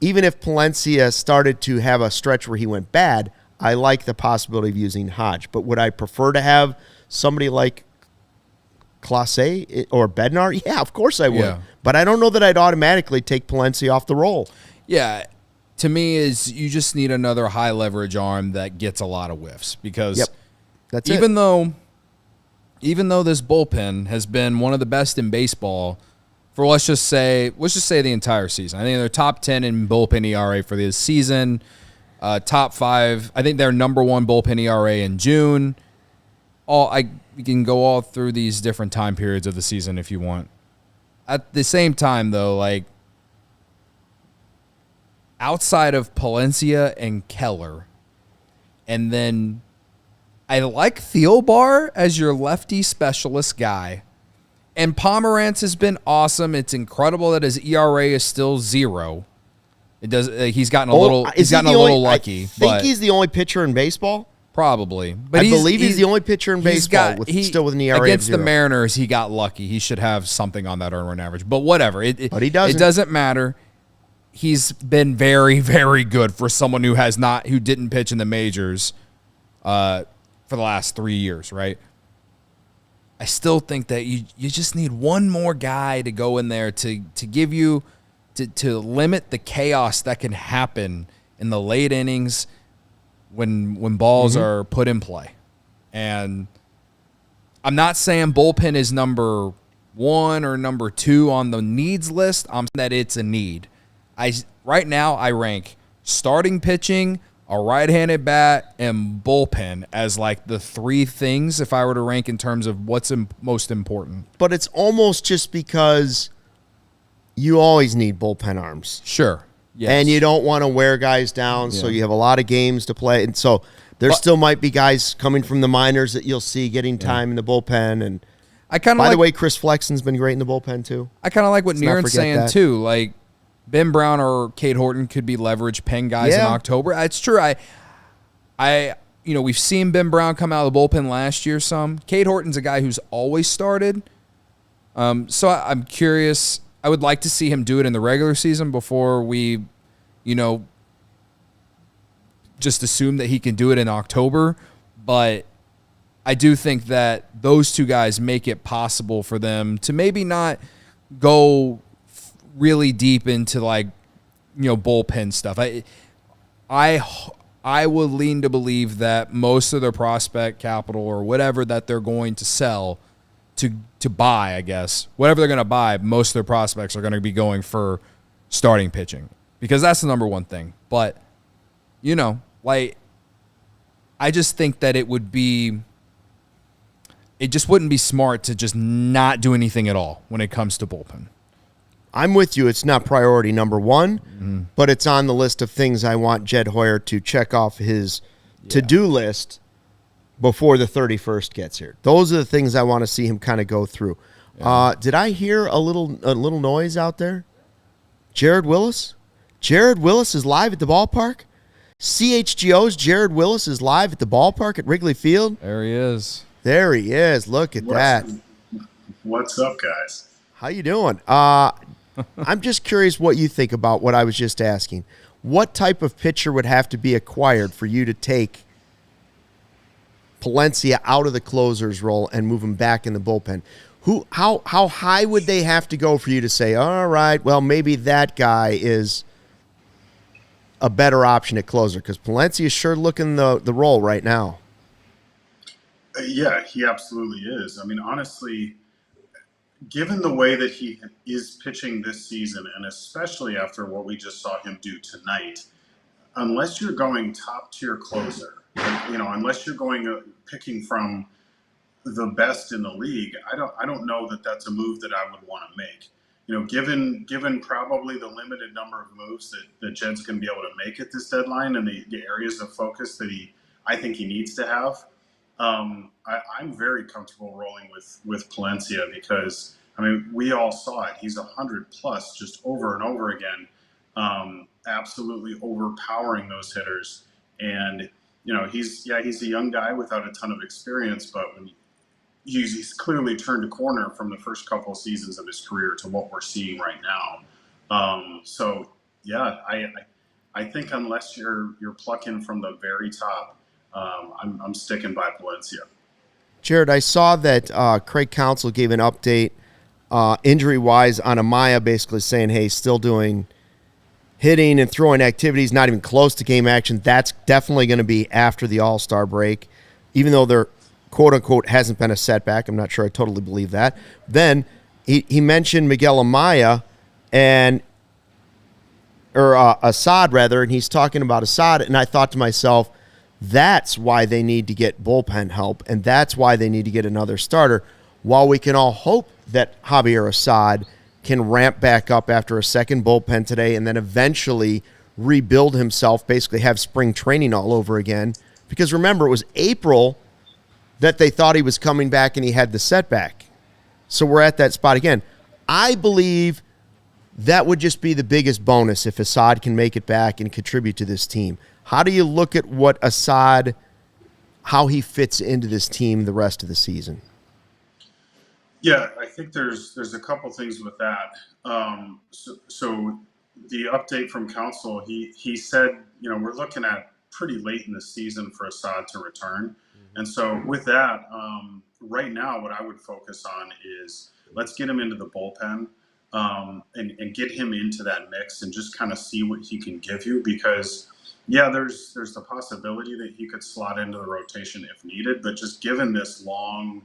[SPEAKER 1] even if Palencia started to have a stretch where he went bad, I like the possibility of using Hodge. But would I prefer to have somebody like Clase or Bednar? Yeah, of course I would.
[SPEAKER 2] Yeah.
[SPEAKER 1] But I don't know that I'd automatically take Palencia off the roll.
[SPEAKER 2] Yeah, to me is you just need another high leverage arm that gets a lot of whiffs because
[SPEAKER 1] That's
[SPEAKER 2] even though this bullpen has been one of the best in baseball for let's just say the entire season. I think they're top 10 in bullpen ERA for this season. Top 5. I think they're number 1 bullpen ERA in June. You can go all through these different time periods of the season if you want. At the same time, though, like outside of Palencia and Keller, and then I like Thielbar as your lefty specialist guy. And Pomerantz has been awesome. It's incredible that his ERA is still 0. It does. He's gotten a little. He's gotten a little lucky.
[SPEAKER 1] I think he's the only pitcher in baseball.
[SPEAKER 2] Probably, but
[SPEAKER 1] I believe he's the only pitcher in baseball still with an ERA
[SPEAKER 2] against
[SPEAKER 1] of 0.
[SPEAKER 2] the Mariners. He got lucky. He should have something on that earned run average. But whatever.
[SPEAKER 1] But he doesn't.
[SPEAKER 2] It doesn't matter. He's been very, very good for someone who didn't pitch in the majors for the last 3 years, right? I still think that you just need one more guy to go in there to give you to limit the chaos that can happen in the late innings when balls are put in play. And I'm not saying bullpen is number 1 or number 2 on the needs list. I'm saying that it's a need. Right now I rank starting pitching, a right-handed bat, and bullpen as like the 3 things if I were to rank in terms of what's most important.
[SPEAKER 1] But it's almost just because you always need bullpen arms.
[SPEAKER 2] Sure. Yes.
[SPEAKER 1] And you don't want to wear guys down, so you have a lot of games to play. And so there still might be guys coming from the minors that you'll see getting time in the bullpen. And by the way, Chris Flexen's been great in the bullpen too.
[SPEAKER 2] I kind of like what Nieren's saying too. Like Ben Brown or Cade Horton could be leverage pen guys in October. It's true. We've seen Ben Brown come out of the bullpen last year some. Cade Horton's a guy who's always started. So I'm curious. I would like to see him do it in the regular season before we, just assume that he can do it in October. But I do think that those 2 guys make it possible for them to maybe not go really deep into bullpen stuff. I would lean to believe that most of their prospect capital or whatever that they're going to sell to buy, I guess, whatever they're going to buy, most of their prospects are going to be going for starting pitching because that's the number 1 thing. But, I just think that it just wouldn't be smart to just not do anything at all when it comes to bullpen.
[SPEAKER 1] I'm with you. It's not priority number 1, but it's on the list of things I want Jed Hoyer to check off his to-do list before the 31st gets here. Those are the things I want to see him kind of go through. Yeah. Did I hear a little noise out there? Jared Wyllys? Jared Wyllys is live at the ballpark? CHGO's Jared Wyllys is live at the ballpark at Wrigley Field?
[SPEAKER 2] There he is.
[SPEAKER 1] There he is. Look at that.
[SPEAKER 4] What's up, guys?
[SPEAKER 1] How you doing? I'm just curious what you think about what I was just asking. What type of pitcher would have to be acquired for you to take Palencia out of the closer's role and move him back in the bullpen? How high would they have to go for you to say, all right, well, maybe that guy is a better option at closer? Because Palencia is sure looking the role right now.
[SPEAKER 4] Yeah, he absolutely is. I mean, honestly, given the way that he is pitching this season, and especially after what we just saw him do tonight, unless you're going top-tier closer, unless you're going picking from the best in the league, I don't know that that's a move that I would want to make. given probably the limited number of moves that Jed's going to be able to make at this deadline and the areas of focus that I think he needs to have, I'm very comfortable rolling with Palencia because, I mean, we all saw it. He's 100 plus just over and over again, absolutely overpowering those hitters. And, he's a young guy without a ton of experience, but when he's clearly turned a corner from the first couple of seasons of his career to what we're seeing right now. So yeah, I think unless you're plucking from the very top, I'm sticking by Palencia.
[SPEAKER 1] Jared, I saw that Craig Counsell gave an update injury-wise on Amaya, basically saying, hey, still doing hitting and throwing activities, not even close to game action. That's definitely going to be after the All-Star break, even though they're quote-unquote hasn't been a setback. I'm not sure I totally believe that. Then he mentioned Miguel Amaya or Assad, rather, and he's talking about Assad, and I thought to myself, that's why they need to get bullpen help, and that's why they need to get another starter. While we can all hope that Javier Assad can ramp back up after a second bullpen today and then eventually rebuild himself, basically have spring training all over again. Because remember, it was April that they thought he was coming back and he had the setback. So we're at that spot again. I believe that would just be the biggest bonus if Assad can make it back and contribute to this team. How do you look at what Assad, how he fits into this team the rest of the season?
[SPEAKER 4] Yeah, I think there's a couple things with that. So the update from Counsell, he said, we're looking at pretty late in the season for Assad to return. And so with that, right now, what I would focus on is let's get him into the bullpen and get him into that mix and just kind of see what he can give you. Because, yeah, there's the possibility that he could slot into the rotation if needed. But just given this long,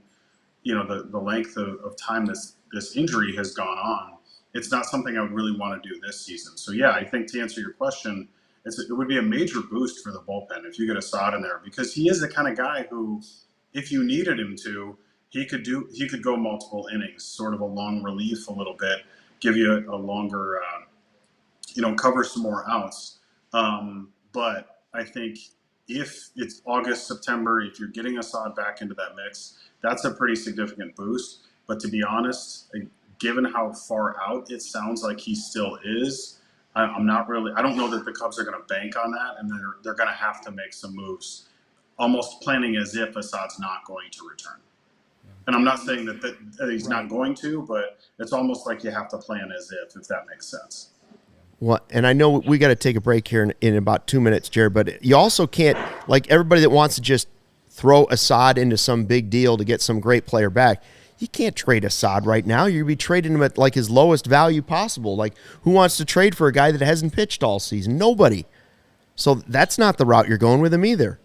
[SPEAKER 4] the length of time this injury has gone on, it's not something I would really want to do this season. So, yeah, I think to answer your question, it would be a major boost for the bullpen if you get Assad in there, because he is the kind of guy who, if you needed him to, he could go multiple innings, sort of a long relief a little bit, give you a longer, cover some more outs. But I think if it's August, September, if you're getting Assad back into that mix, that's a pretty significant boost. But to be honest, given how far out it sounds like he still is, I'm not really. I don't know that the Cubs are going to bank on that, and they're going to have to make some moves, almost planning as if Assad's not going to return. And I'm not saying that he's not going to, but it's almost like you have to plan as if that makes sense.
[SPEAKER 1] Well, and I know we got to take a break here in about 2 minutes, Jared, but you also can't, like everybody that wants to just throw Assad into some big deal to get some great player back, you can't trade Assad right now. You'd be trading him at like his lowest value possible. Like, who wants to trade for a guy that hasn't pitched all season? Nobody. So that's not the route you're going with him either.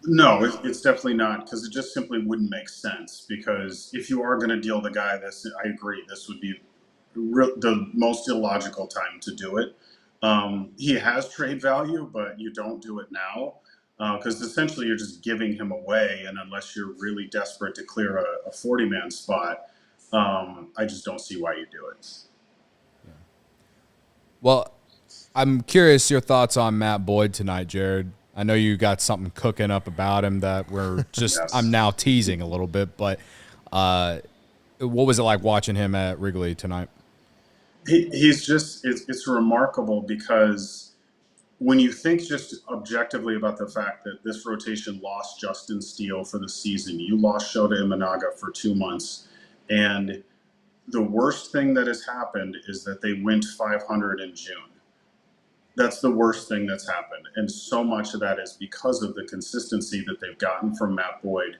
[SPEAKER 4] No, it's definitely not, because it just simply wouldn't make sense. Because if you are going to deal the guy this, I agree, this would be the most illogical time to do it. He has trade value, but you don't do it now. Because essentially you're just giving him away, and unless you're really desperate to clear a 40-man spot, I just don't see why you do it.
[SPEAKER 2] Yeah. Well, I'm curious your thoughts on Matt Boyd tonight, Jared. I know you got something cooking up about him that we're just yes. I'm now teasing a little bit, but what was it like watching him at Wrigley tonight?
[SPEAKER 4] He's just it's remarkable, because when you think just objectively about the fact that this rotation lost Justin Steele for the season, you lost Shota Imanaga for 2 months, and the worst thing that has happened is that they went 500 in June. That's the worst thing that's happened. And so much of that is because of the consistency that they've gotten from Matt Boyd.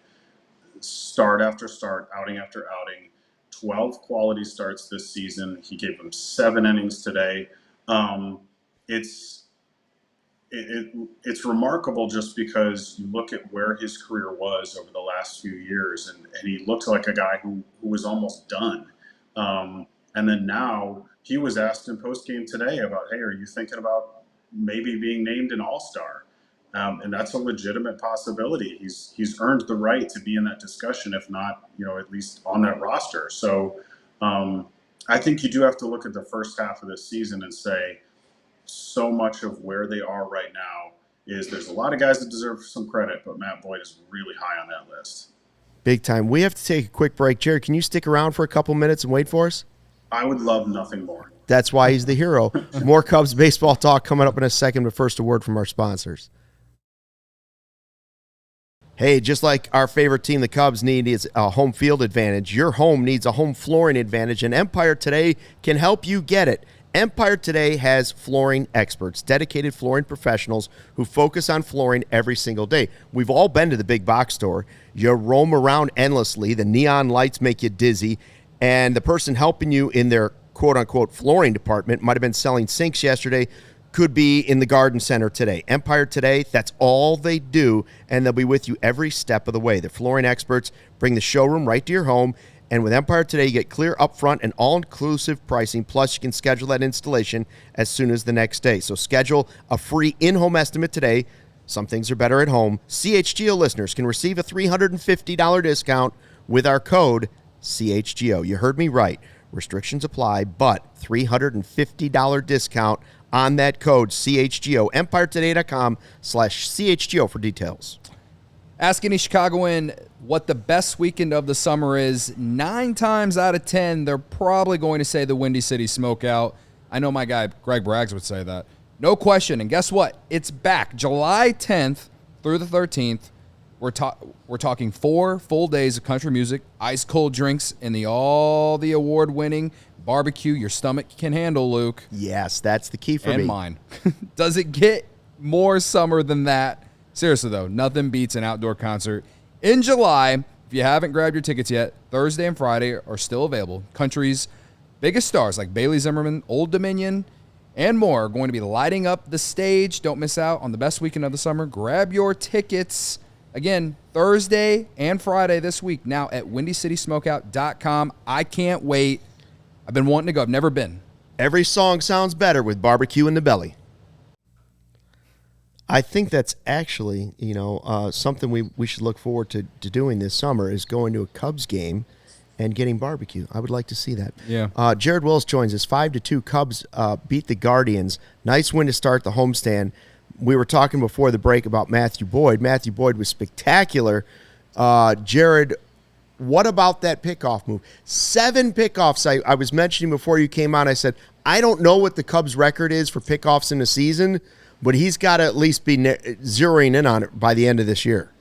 [SPEAKER 4] Start after start, outing after outing, 12 quality starts this season. He gave them 7 innings today. It's remarkable just because you look at where his career was over the last few years, and he looked like a guy who was almost done. And then now he was asked in postgame today about, hey, are you thinking about maybe being named an All-Star? And that's a legitimate possibility. He's earned the right to be in that discussion, if not, at least on that roster. So I think you do have to look at the first half of the season and say so much of where they are right now is there's a lot of guys that deserve some credit, but Matt Boyd is really high on that list.
[SPEAKER 1] Big time. We have to take a quick break. Jared, can you stick around for a couple minutes and wait for us?
[SPEAKER 4] I would love nothing more.
[SPEAKER 1] That's why he's the hero. More Cubs baseball talk coming up in a second, but first a word from our sponsors. Hey, just like our favorite team, the Cubs, need is a home field advantage, your home needs a home flooring advantage, and Empire Today can help you get it. Empire Today has flooring experts, dedicated flooring professionals who focus on flooring every single day. We've all been to the big box store. You roam around endlessly. The neon lights make you dizzy, and the person helping you in their quote-unquote flooring department might have been selling sinks yesterday, could be in the garden center today. Empire Today, that's all they do, and they'll be with you every step of the way. The flooring experts bring the showroom right to your home, and with Empire Today, you get clear upfront and all-inclusive pricing, plus you can schedule that installation as soon as the next day. So schedule a free in-home estimate today. Some things are better at home. CHGO listeners can receive a $350 discount with our code CHGO. You heard me right. Restrictions apply, but $350 discount on that code CHGO. EmpireToday.com/CHGO for details.
[SPEAKER 2] Ask any Chicagoan what the best weekend of the summer is. 9 times out of 10, they're probably going to say the Windy City Smokeout. I know my guy Greg Braggs would say that. No question. And guess what? It's back. July 10th through the 13th. We're talking 4 full days of country music, ice-cold drinks, and all the award-winning barbecue your stomach can handle, Luke.
[SPEAKER 1] Yes, that's the key for me.
[SPEAKER 2] And mine. Does it get more summer than that? Seriously, though, nothing beats an outdoor concert. In July, if you haven't grabbed your tickets yet, Thursday and Friday are still available. Country's biggest stars like Bailey Zimmerman, Old Dominion, and more are going to be lighting up the stage. Don't miss out on the best weekend of the summer. Grab your tickets. Again, Thursday and Friday this week, now at WindyCitySmokeout.com. I can't wait. I've been wanting to go. I've never been.
[SPEAKER 1] Every song sounds better with barbecue in the belly. I think that's actually, something we should look forward to doing this summer is going to a Cubs game and getting barbecue. I would like to see that.
[SPEAKER 2] Yeah.
[SPEAKER 1] Jared Wyllys joins us. 5-2 Cubs beat the Guardians. Nice win to start the homestand. We were talking before the break about Matthew Boyd. Matthew Boyd was spectacular. Jared, what about that pickoff move? 7 pickoffs. I was mentioning before you came on, I said, I don't know what the Cubs record is for pickoffs in a season, but he's got to at least be zeroing in on it by the end of this year.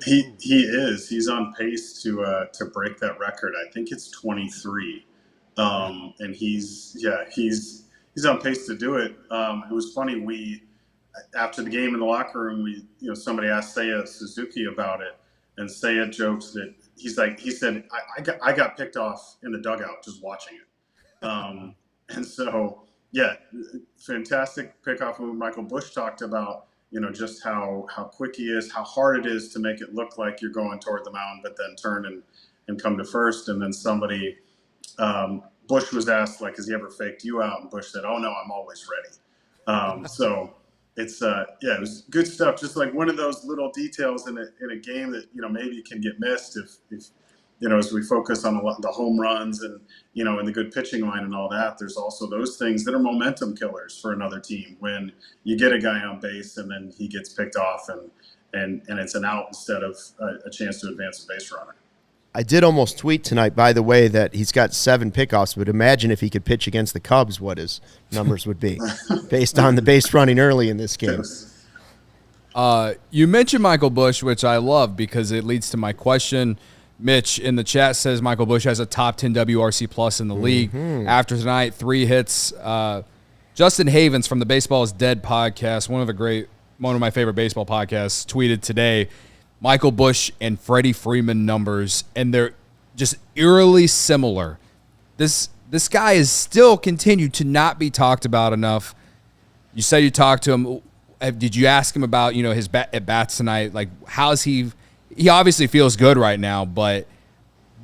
[SPEAKER 4] He is. He's on pace to break that record. I think it's 23. And he's on pace to do it. It was funny. After the game in the locker room, somebody asked Seiya Suzuki about it, and Seiya jokes that he said I got picked off in the dugout just watching it. And so fantastic pickoff move. Michael Busch talked about just how quick he is, how hard it is to make it look like you're going toward the mound, but then turn and come to first. And then somebody Busch was asked, has he ever faked you out? And Busch said, "Oh no, I'm always ready." So. It's it was good stuff. Just like one of those little details in a game that maybe can get missed if as we focus on the home runs and and the good pitching line and all that. There's also those things that are momentum killers for another team when you get a guy on base and then he gets picked off and it's an out instead of a chance to advance a base runner.
[SPEAKER 1] I did almost tweet tonight, by the way, that he's got 7 pickoffs, but imagine if he could pitch against the Cubs, what his numbers would be based on the base running early in this game.
[SPEAKER 2] You mentioned Michael Busch, which I love because it leads to my question. Mitch in the chat says Michael Busch has a top 10 WRC plus in the league. After tonight, 3 hits. Justin Havens from the Baseball is Dead podcast, one of my favorite baseball podcasts, tweeted today, Michael Busch and Freddie Freeman numbers, and they're just eerily similar. This guy is still continued to not be talked about enough. You said you talked to him. Did you ask him about his at bats tonight? How's he? He obviously feels good right now, but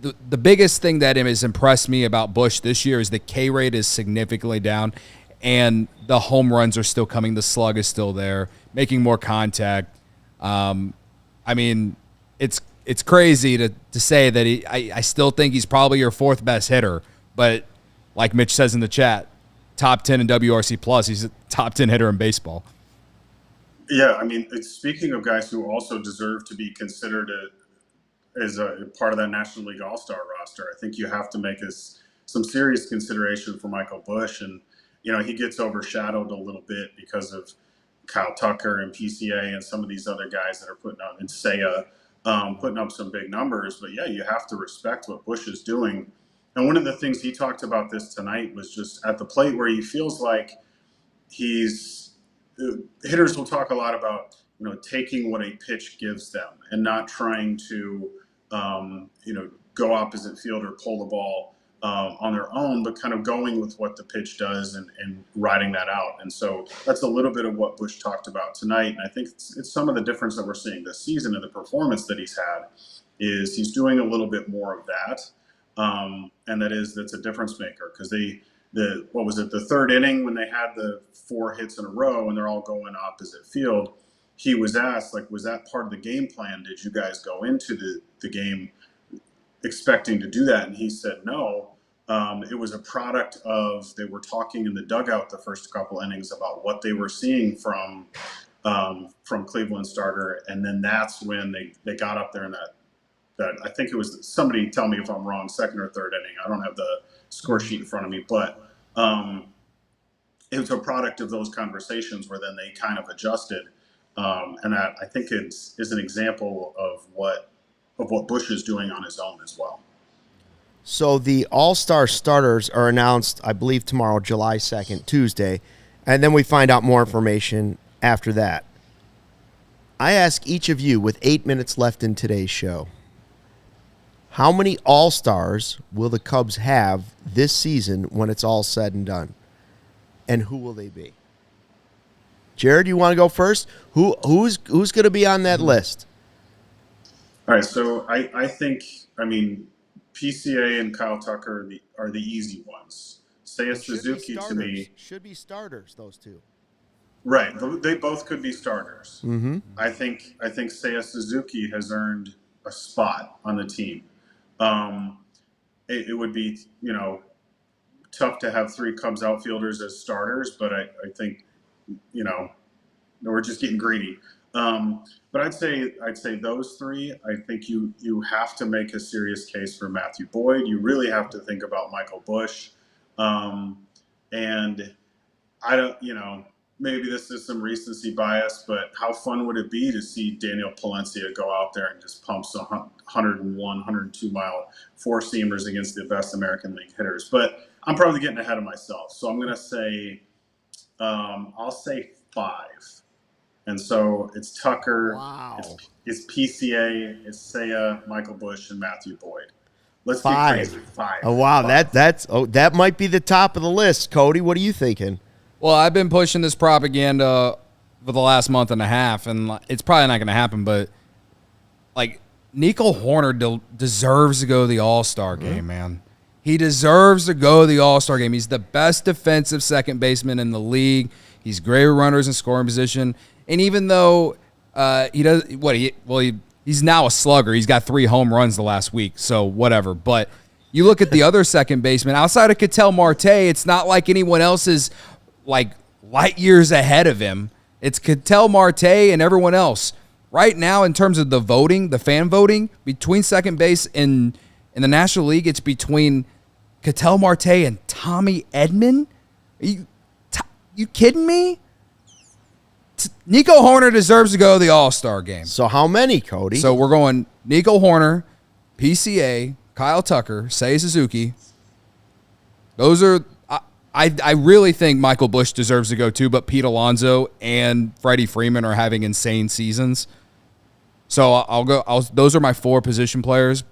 [SPEAKER 2] the biggest thing that has impressed me about Busch this year is the K rate is significantly down, and the home runs are still coming. The slug is still there, making more contact. It's crazy to say that I still think he's probably your 4th best hitter But like Mitch says in the chat, top 10 in WRC plus. He's a top 10 hitter in baseball.
[SPEAKER 4] Yeah, I mean, speaking of guys who also deserve to be considered as a part of that National League All-Star roster, I think you have to make some serious consideration for Michael Busch. And, he gets overshadowed a little bit because of Kyle Tucker and PCA and some of these other guys that are putting up, and Seiya, putting up some big numbers. But, yeah, you have to respect what Busch is doing. And one of the things he talked about this tonight was just at the plate where he feels like hitters will talk a lot about, taking what a pitch gives them and not trying to, go opposite field or pull the ball on their own, but kind of going with what the pitch does and riding that out. And so that's a little bit of what Busch talked about tonight. And I think it's some of the difference that we're seeing this season and the performance that he's had is he's doing a little bit more of that. And that's a difference maker because the third inning when they had the 4 hits in a row and they're all going opposite field, he was asked, was that part of the game plan? Did you guys go into the game expecting to do that? And he said no. It was a product of, they were talking in the dugout the first couple innings about what they were seeing from Cleveland starter. And then that's when they got up there in that I think it was, somebody tell me if I'm wrong, second or third inning. I don't have the score sheet in front of me, but it was a product of those conversations where then they kind of adjusted. And that I think is an example of what Busch is doing on his own as well.
[SPEAKER 1] So the All-Star starters are announced, I believe, tomorrow, July 2nd, Tuesday, and then we find out more information after that. I ask each of you, with 8 minutes left in today's show, how many All-Stars will the Cubs have this season when it's all said and done? And who will they be? Jared, you want to go first? Who's going to be on that list?
[SPEAKER 4] All right, so I think, PCA and Kyle Tucker are the easy ones. Seiya Suzuki to me
[SPEAKER 1] should be starters. Those two,
[SPEAKER 4] right? They both could be starters.
[SPEAKER 1] Mm-hmm.
[SPEAKER 4] I think Seiya Suzuki has earned a spot on the team. It would be tough to have 3 Cubs outfielders as starters, but I think we're just getting greedy. But I'd say those 3. I think you have to make a serious case for Matthew Boyd. You really have to think about Michael Busch. And I don't, maybe this is some recency bias, but how fun would it be to see Daniel Palencia go out there and just pump some 101, 102 mile 4-seamers against the best American League hitters? But I'm probably getting ahead of myself. So I'm going to say, I'll say 5. And so it's Tucker,
[SPEAKER 1] wow.
[SPEAKER 4] it's PCA, it's Seiya, Michael Busch, and Matthew Boyd. Let's
[SPEAKER 1] 5.
[SPEAKER 4] get crazy. 5.
[SPEAKER 1] Oh wow,
[SPEAKER 4] 5.
[SPEAKER 1] that might be the top of the list. Cody, what are you thinking?
[SPEAKER 2] Well, I've been pushing this propaganda for the last month and a half, and it's probably not going to happen, but Nico Hoerner deserves to go to the All-Star game, man. He deserves to go to the All-Star game. He's the best defensive second baseman in the league. He's great with runners in scoring position. And even though he's now a slugger. He's got 3 home runs the last week, so whatever. But you look at the other second baseman, outside of Ketel Marte, it's not like anyone else is light years ahead of him. It's Ketel Marte and everyone else. Right now, in terms of the voting, the fan voting, between second base in the National League, it's between Ketel Marte and Tommy Edman. Are you kidding me? Nico Hoerner deserves to go to the All-Star game.
[SPEAKER 1] So how many, Cody?
[SPEAKER 2] So we're going Nico Hoerner, PCA, Kyle Tucker, Seiya Suzuki. Those are I really think Michael Busch deserves to go too, but Pete Alonso and Freddie Freeman are having insane seasons. So I'll go. Those are my 4 position players,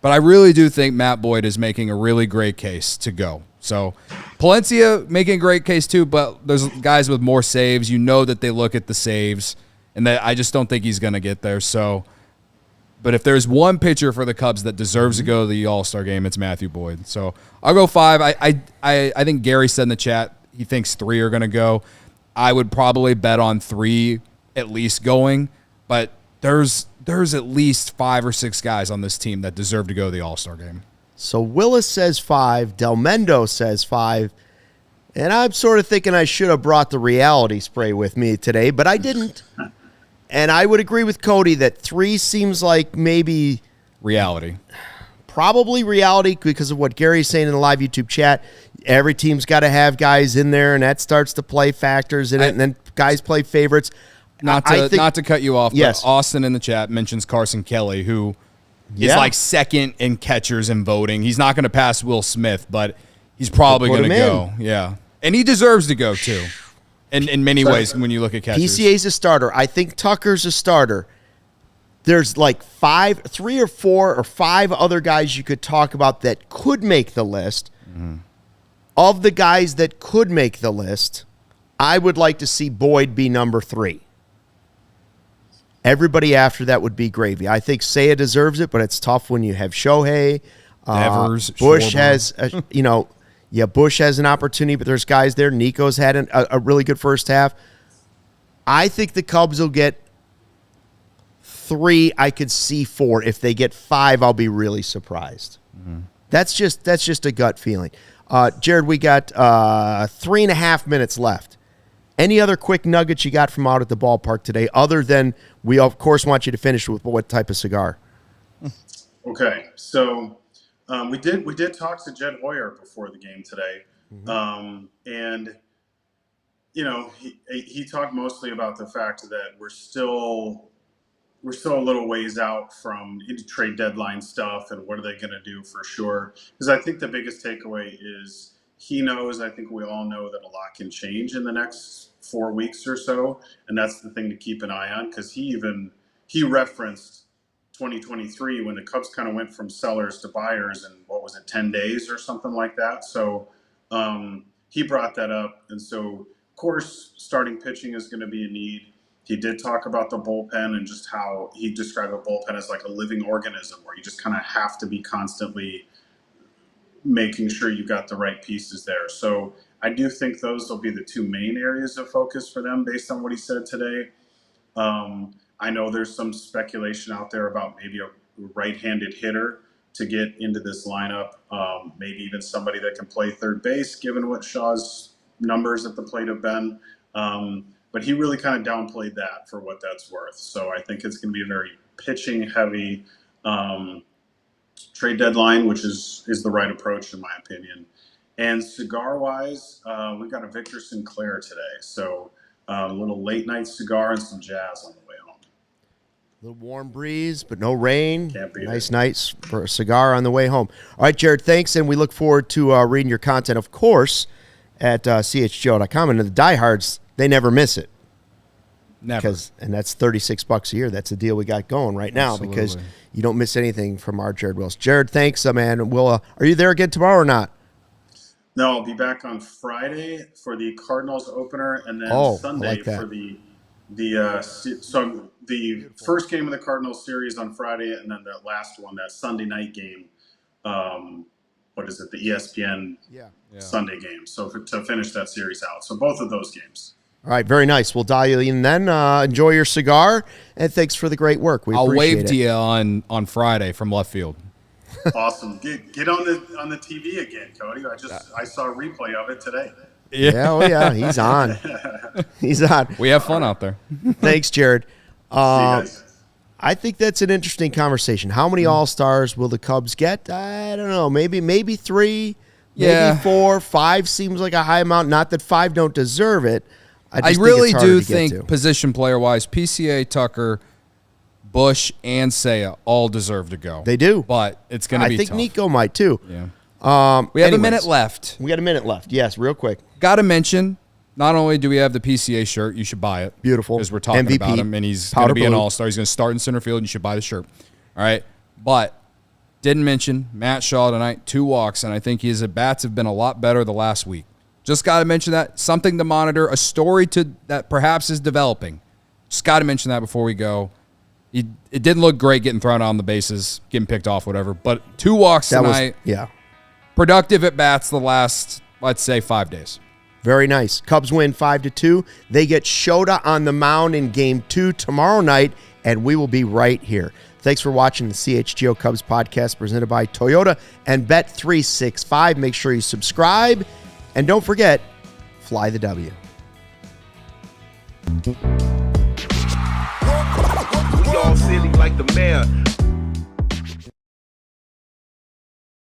[SPEAKER 2] but I really do think Matt Boyd is making a really great case to go. So Palencia making a great case too, but there's guys with more saves. You know that they look at the saves, and that I just don't think he's going to get there. So, but if there's one pitcher for the Cubs that deserves to go to the All-Star game, it's Matthew Boyd. So I'll go 5. I think Gary said in the chat he thinks 3 are going to go. I would probably bet on 3 at least going, but there's at least 5 or 6 guys on this team that deserve to go to the All-Star game.
[SPEAKER 1] So Wyllys says 5. Delmendo says 5. And I'm sort of thinking I should have brought the reality spray with me today, but I didn't. And I would agree with Cody that 3 seems like maybe
[SPEAKER 2] Reality.
[SPEAKER 1] probably reality because of what Gary's saying in the live YouTube chat. Every team's got to have guys in there, and that starts to play factors in it, and then guys play favorites.
[SPEAKER 2] Not to cut you off,
[SPEAKER 1] Yes.
[SPEAKER 2] but Austin in the chat mentions Carson Kelly, who is
[SPEAKER 1] Yeah.
[SPEAKER 2] like second in catchers and voting. He's not going to pass Will Smith, but he's probably
[SPEAKER 1] Put
[SPEAKER 2] going to
[SPEAKER 1] him
[SPEAKER 2] go. Yeah. And he deserves to go, too, in many ways when you look at catchers.
[SPEAKER 1] PCA's a starter. I think Tucker's a starter. There's like 3 or 4 or 5 other guys you could talk about that could make the list.
[SPEAKER 2] Mm-hmm.
[SPEAKER 1] Of the guys that could make the list, I would like to see Boyd be number 3. Everybody after that would be gravy. I think Seiya deserves it, but it's tough when you have Shohei.
[SPEAKER 2] Devers,
[SPEAKER 1] Busch
[SPEAKER 2] Schwarber.
[SPEAKER 1] has, Busch has an opportunity, but there's guys there. Nico's had a really good first half. I think the Cubs will get 3. I could see 4. If they get 5, I'll be really surprised.
[SPEAKER 2] Mm-hmm.
[SPEAKER 1] That's just a gut feeling. Jared, we got 3.5 minutes left. Any other quick nuggets you got from out at the ballpark today, other than we, of course, want you to finish with what type of cigar?
[SPEAKER 4] Okay, so we did talk to Jed Hoyer before the game today, and he talked mostly about the fact that we're still a little ways out from trade deadline stuff and what are they going to do for sure. Because I think the biggest takeaway is he knows, I think we all know, that a lot can change in the next 4 weeks or so. And that's the thing to keep an eye on, because he referenced 2023 when the Cubs kind of went from sellers to buyers in, 10 days or something like that. So he brought that up. And so, of course, starting pitching is going to be a need. He did talk about the bullpen and just how he described the bullpen as like a living organism where you just kind of have to be constantly making sure you got the right pieces there. So I do think those will be the 2 main areas of focus for them based on what he said today. I know there's some speculation out there about maybe a right-handed hitter to get into this lineup, maybe even somebody that can play third base, given what Shaw's numbers at the plate have been. But he really kind of downplayed that for what that's worth. So I think it's going to be a very pitching-heavy trade deadline, which is the right approach in my opinion. And cigar-wise, we've got a Victor Sinclair today. So a little late-night cigar and some jazz on the way home.
[SPEAKER 1] A little warm breeze, but no rain.
[SPEAKER 4] Can't beat
[SPEAKER 1] Nice
[SPEAKER 4] it.
[SPEAKER 1] nights for a cigar on the way home. All right, Jared, thanks, and we look forward to reading your content, of course, at chgo.com. And the diehards, they never miss it.
[SPEAKER 2] Never.
[SPEAKER 1] And that's $36 a year. That's the deal we got going right now because you don't miss anything from our Jared Wills. Jared, thanks, man. Are you there again tomorrow or not?
[SPEAKER 4] No, I'll be back on Friday for the Cardinals opener, and then Sunday
[SPEAKER 1] like that.
[SPEAKER 4] for the first game of the Cardinals series on Friday, and then the last one, that Sunday night game. What is it? The ESPN Sunday game. So to finish that series out. So both of those games.
[SPEAKER 1] All right, very nice. We'll dial you in then. Enjoy your cigar, and thanks for the great work.
[SPEAKER 2] I'll
[SPEAKER 1] appreciate
[SPEAKER 2] wave
[SPEAKER 1] it.
[SPEAKER 2] to you on Friday from left field.
[SPEAKER 4] Awesome. Get on the TV again, Cody. I saw a replay of it today.
[SPEAKER 1] Yeah, he's on. He's on.
[SPEAKER 2] We have fun out there.
[SPEAKER 1] Thanks, Jared.
[SPEAKER 4] See you guys.
[SPEAKER 1] I think that's an interesting conversation. How many All-Stars will the Cubs get? I don't know. Maybe 3, maybe 4. 5 seems like a high amount. Not that 5 don't deserve it.
[SPEAKER 2] I really do think position player-wise, PCA, Tucker, Busch, and Seiya all deserve to go.
[SPEAKER 1] They do.
[SPEAKER 2] But it's going to be
[SPEAKER 1] I think
[SPEAKER 2] tough.
[SPEAKER 1] Nico might too.
[SPEAKER 2] Yeah. We have a minute left.
[SPEAKER 1] We got a minute left. Yes, real quick.
[SPEAKER 2] Got to mention, not only do we have the PCA shirt, you should buy it.
[SPEAKER 1] Beautiful.
[SPEAKER 2] Because we're talking
[SPEAKER 1] MVP,
[SPEAKER 2] about him, and he's going to be an all-star. He's going to start in center field, and you should buy the shirt. All right? But didn't mention Matt Shaw tonight, 2 walks, and I think his at-bats have been a lot better the last week. Just got to mention that. Something to monitor, a story that perhaps is developing. Just got to mention that before we go. It didn't look great getting thrown out on the bases, getting picked off, whatever. But 2 walks tonight. Productive at-bats the last, let's say, 5 days.
[SPEAKER 1] Very nice. Cubs win 5-2. They get Shota on the mound in Game 2 tomorrow night, and we will be right here. Thanks for watching the CHGO Cubs podcast presented by Toyota and Bet365. Make sure you subscribe, and don't forget, fly the W.
[SPEAKER 5] We all silly like the mayor.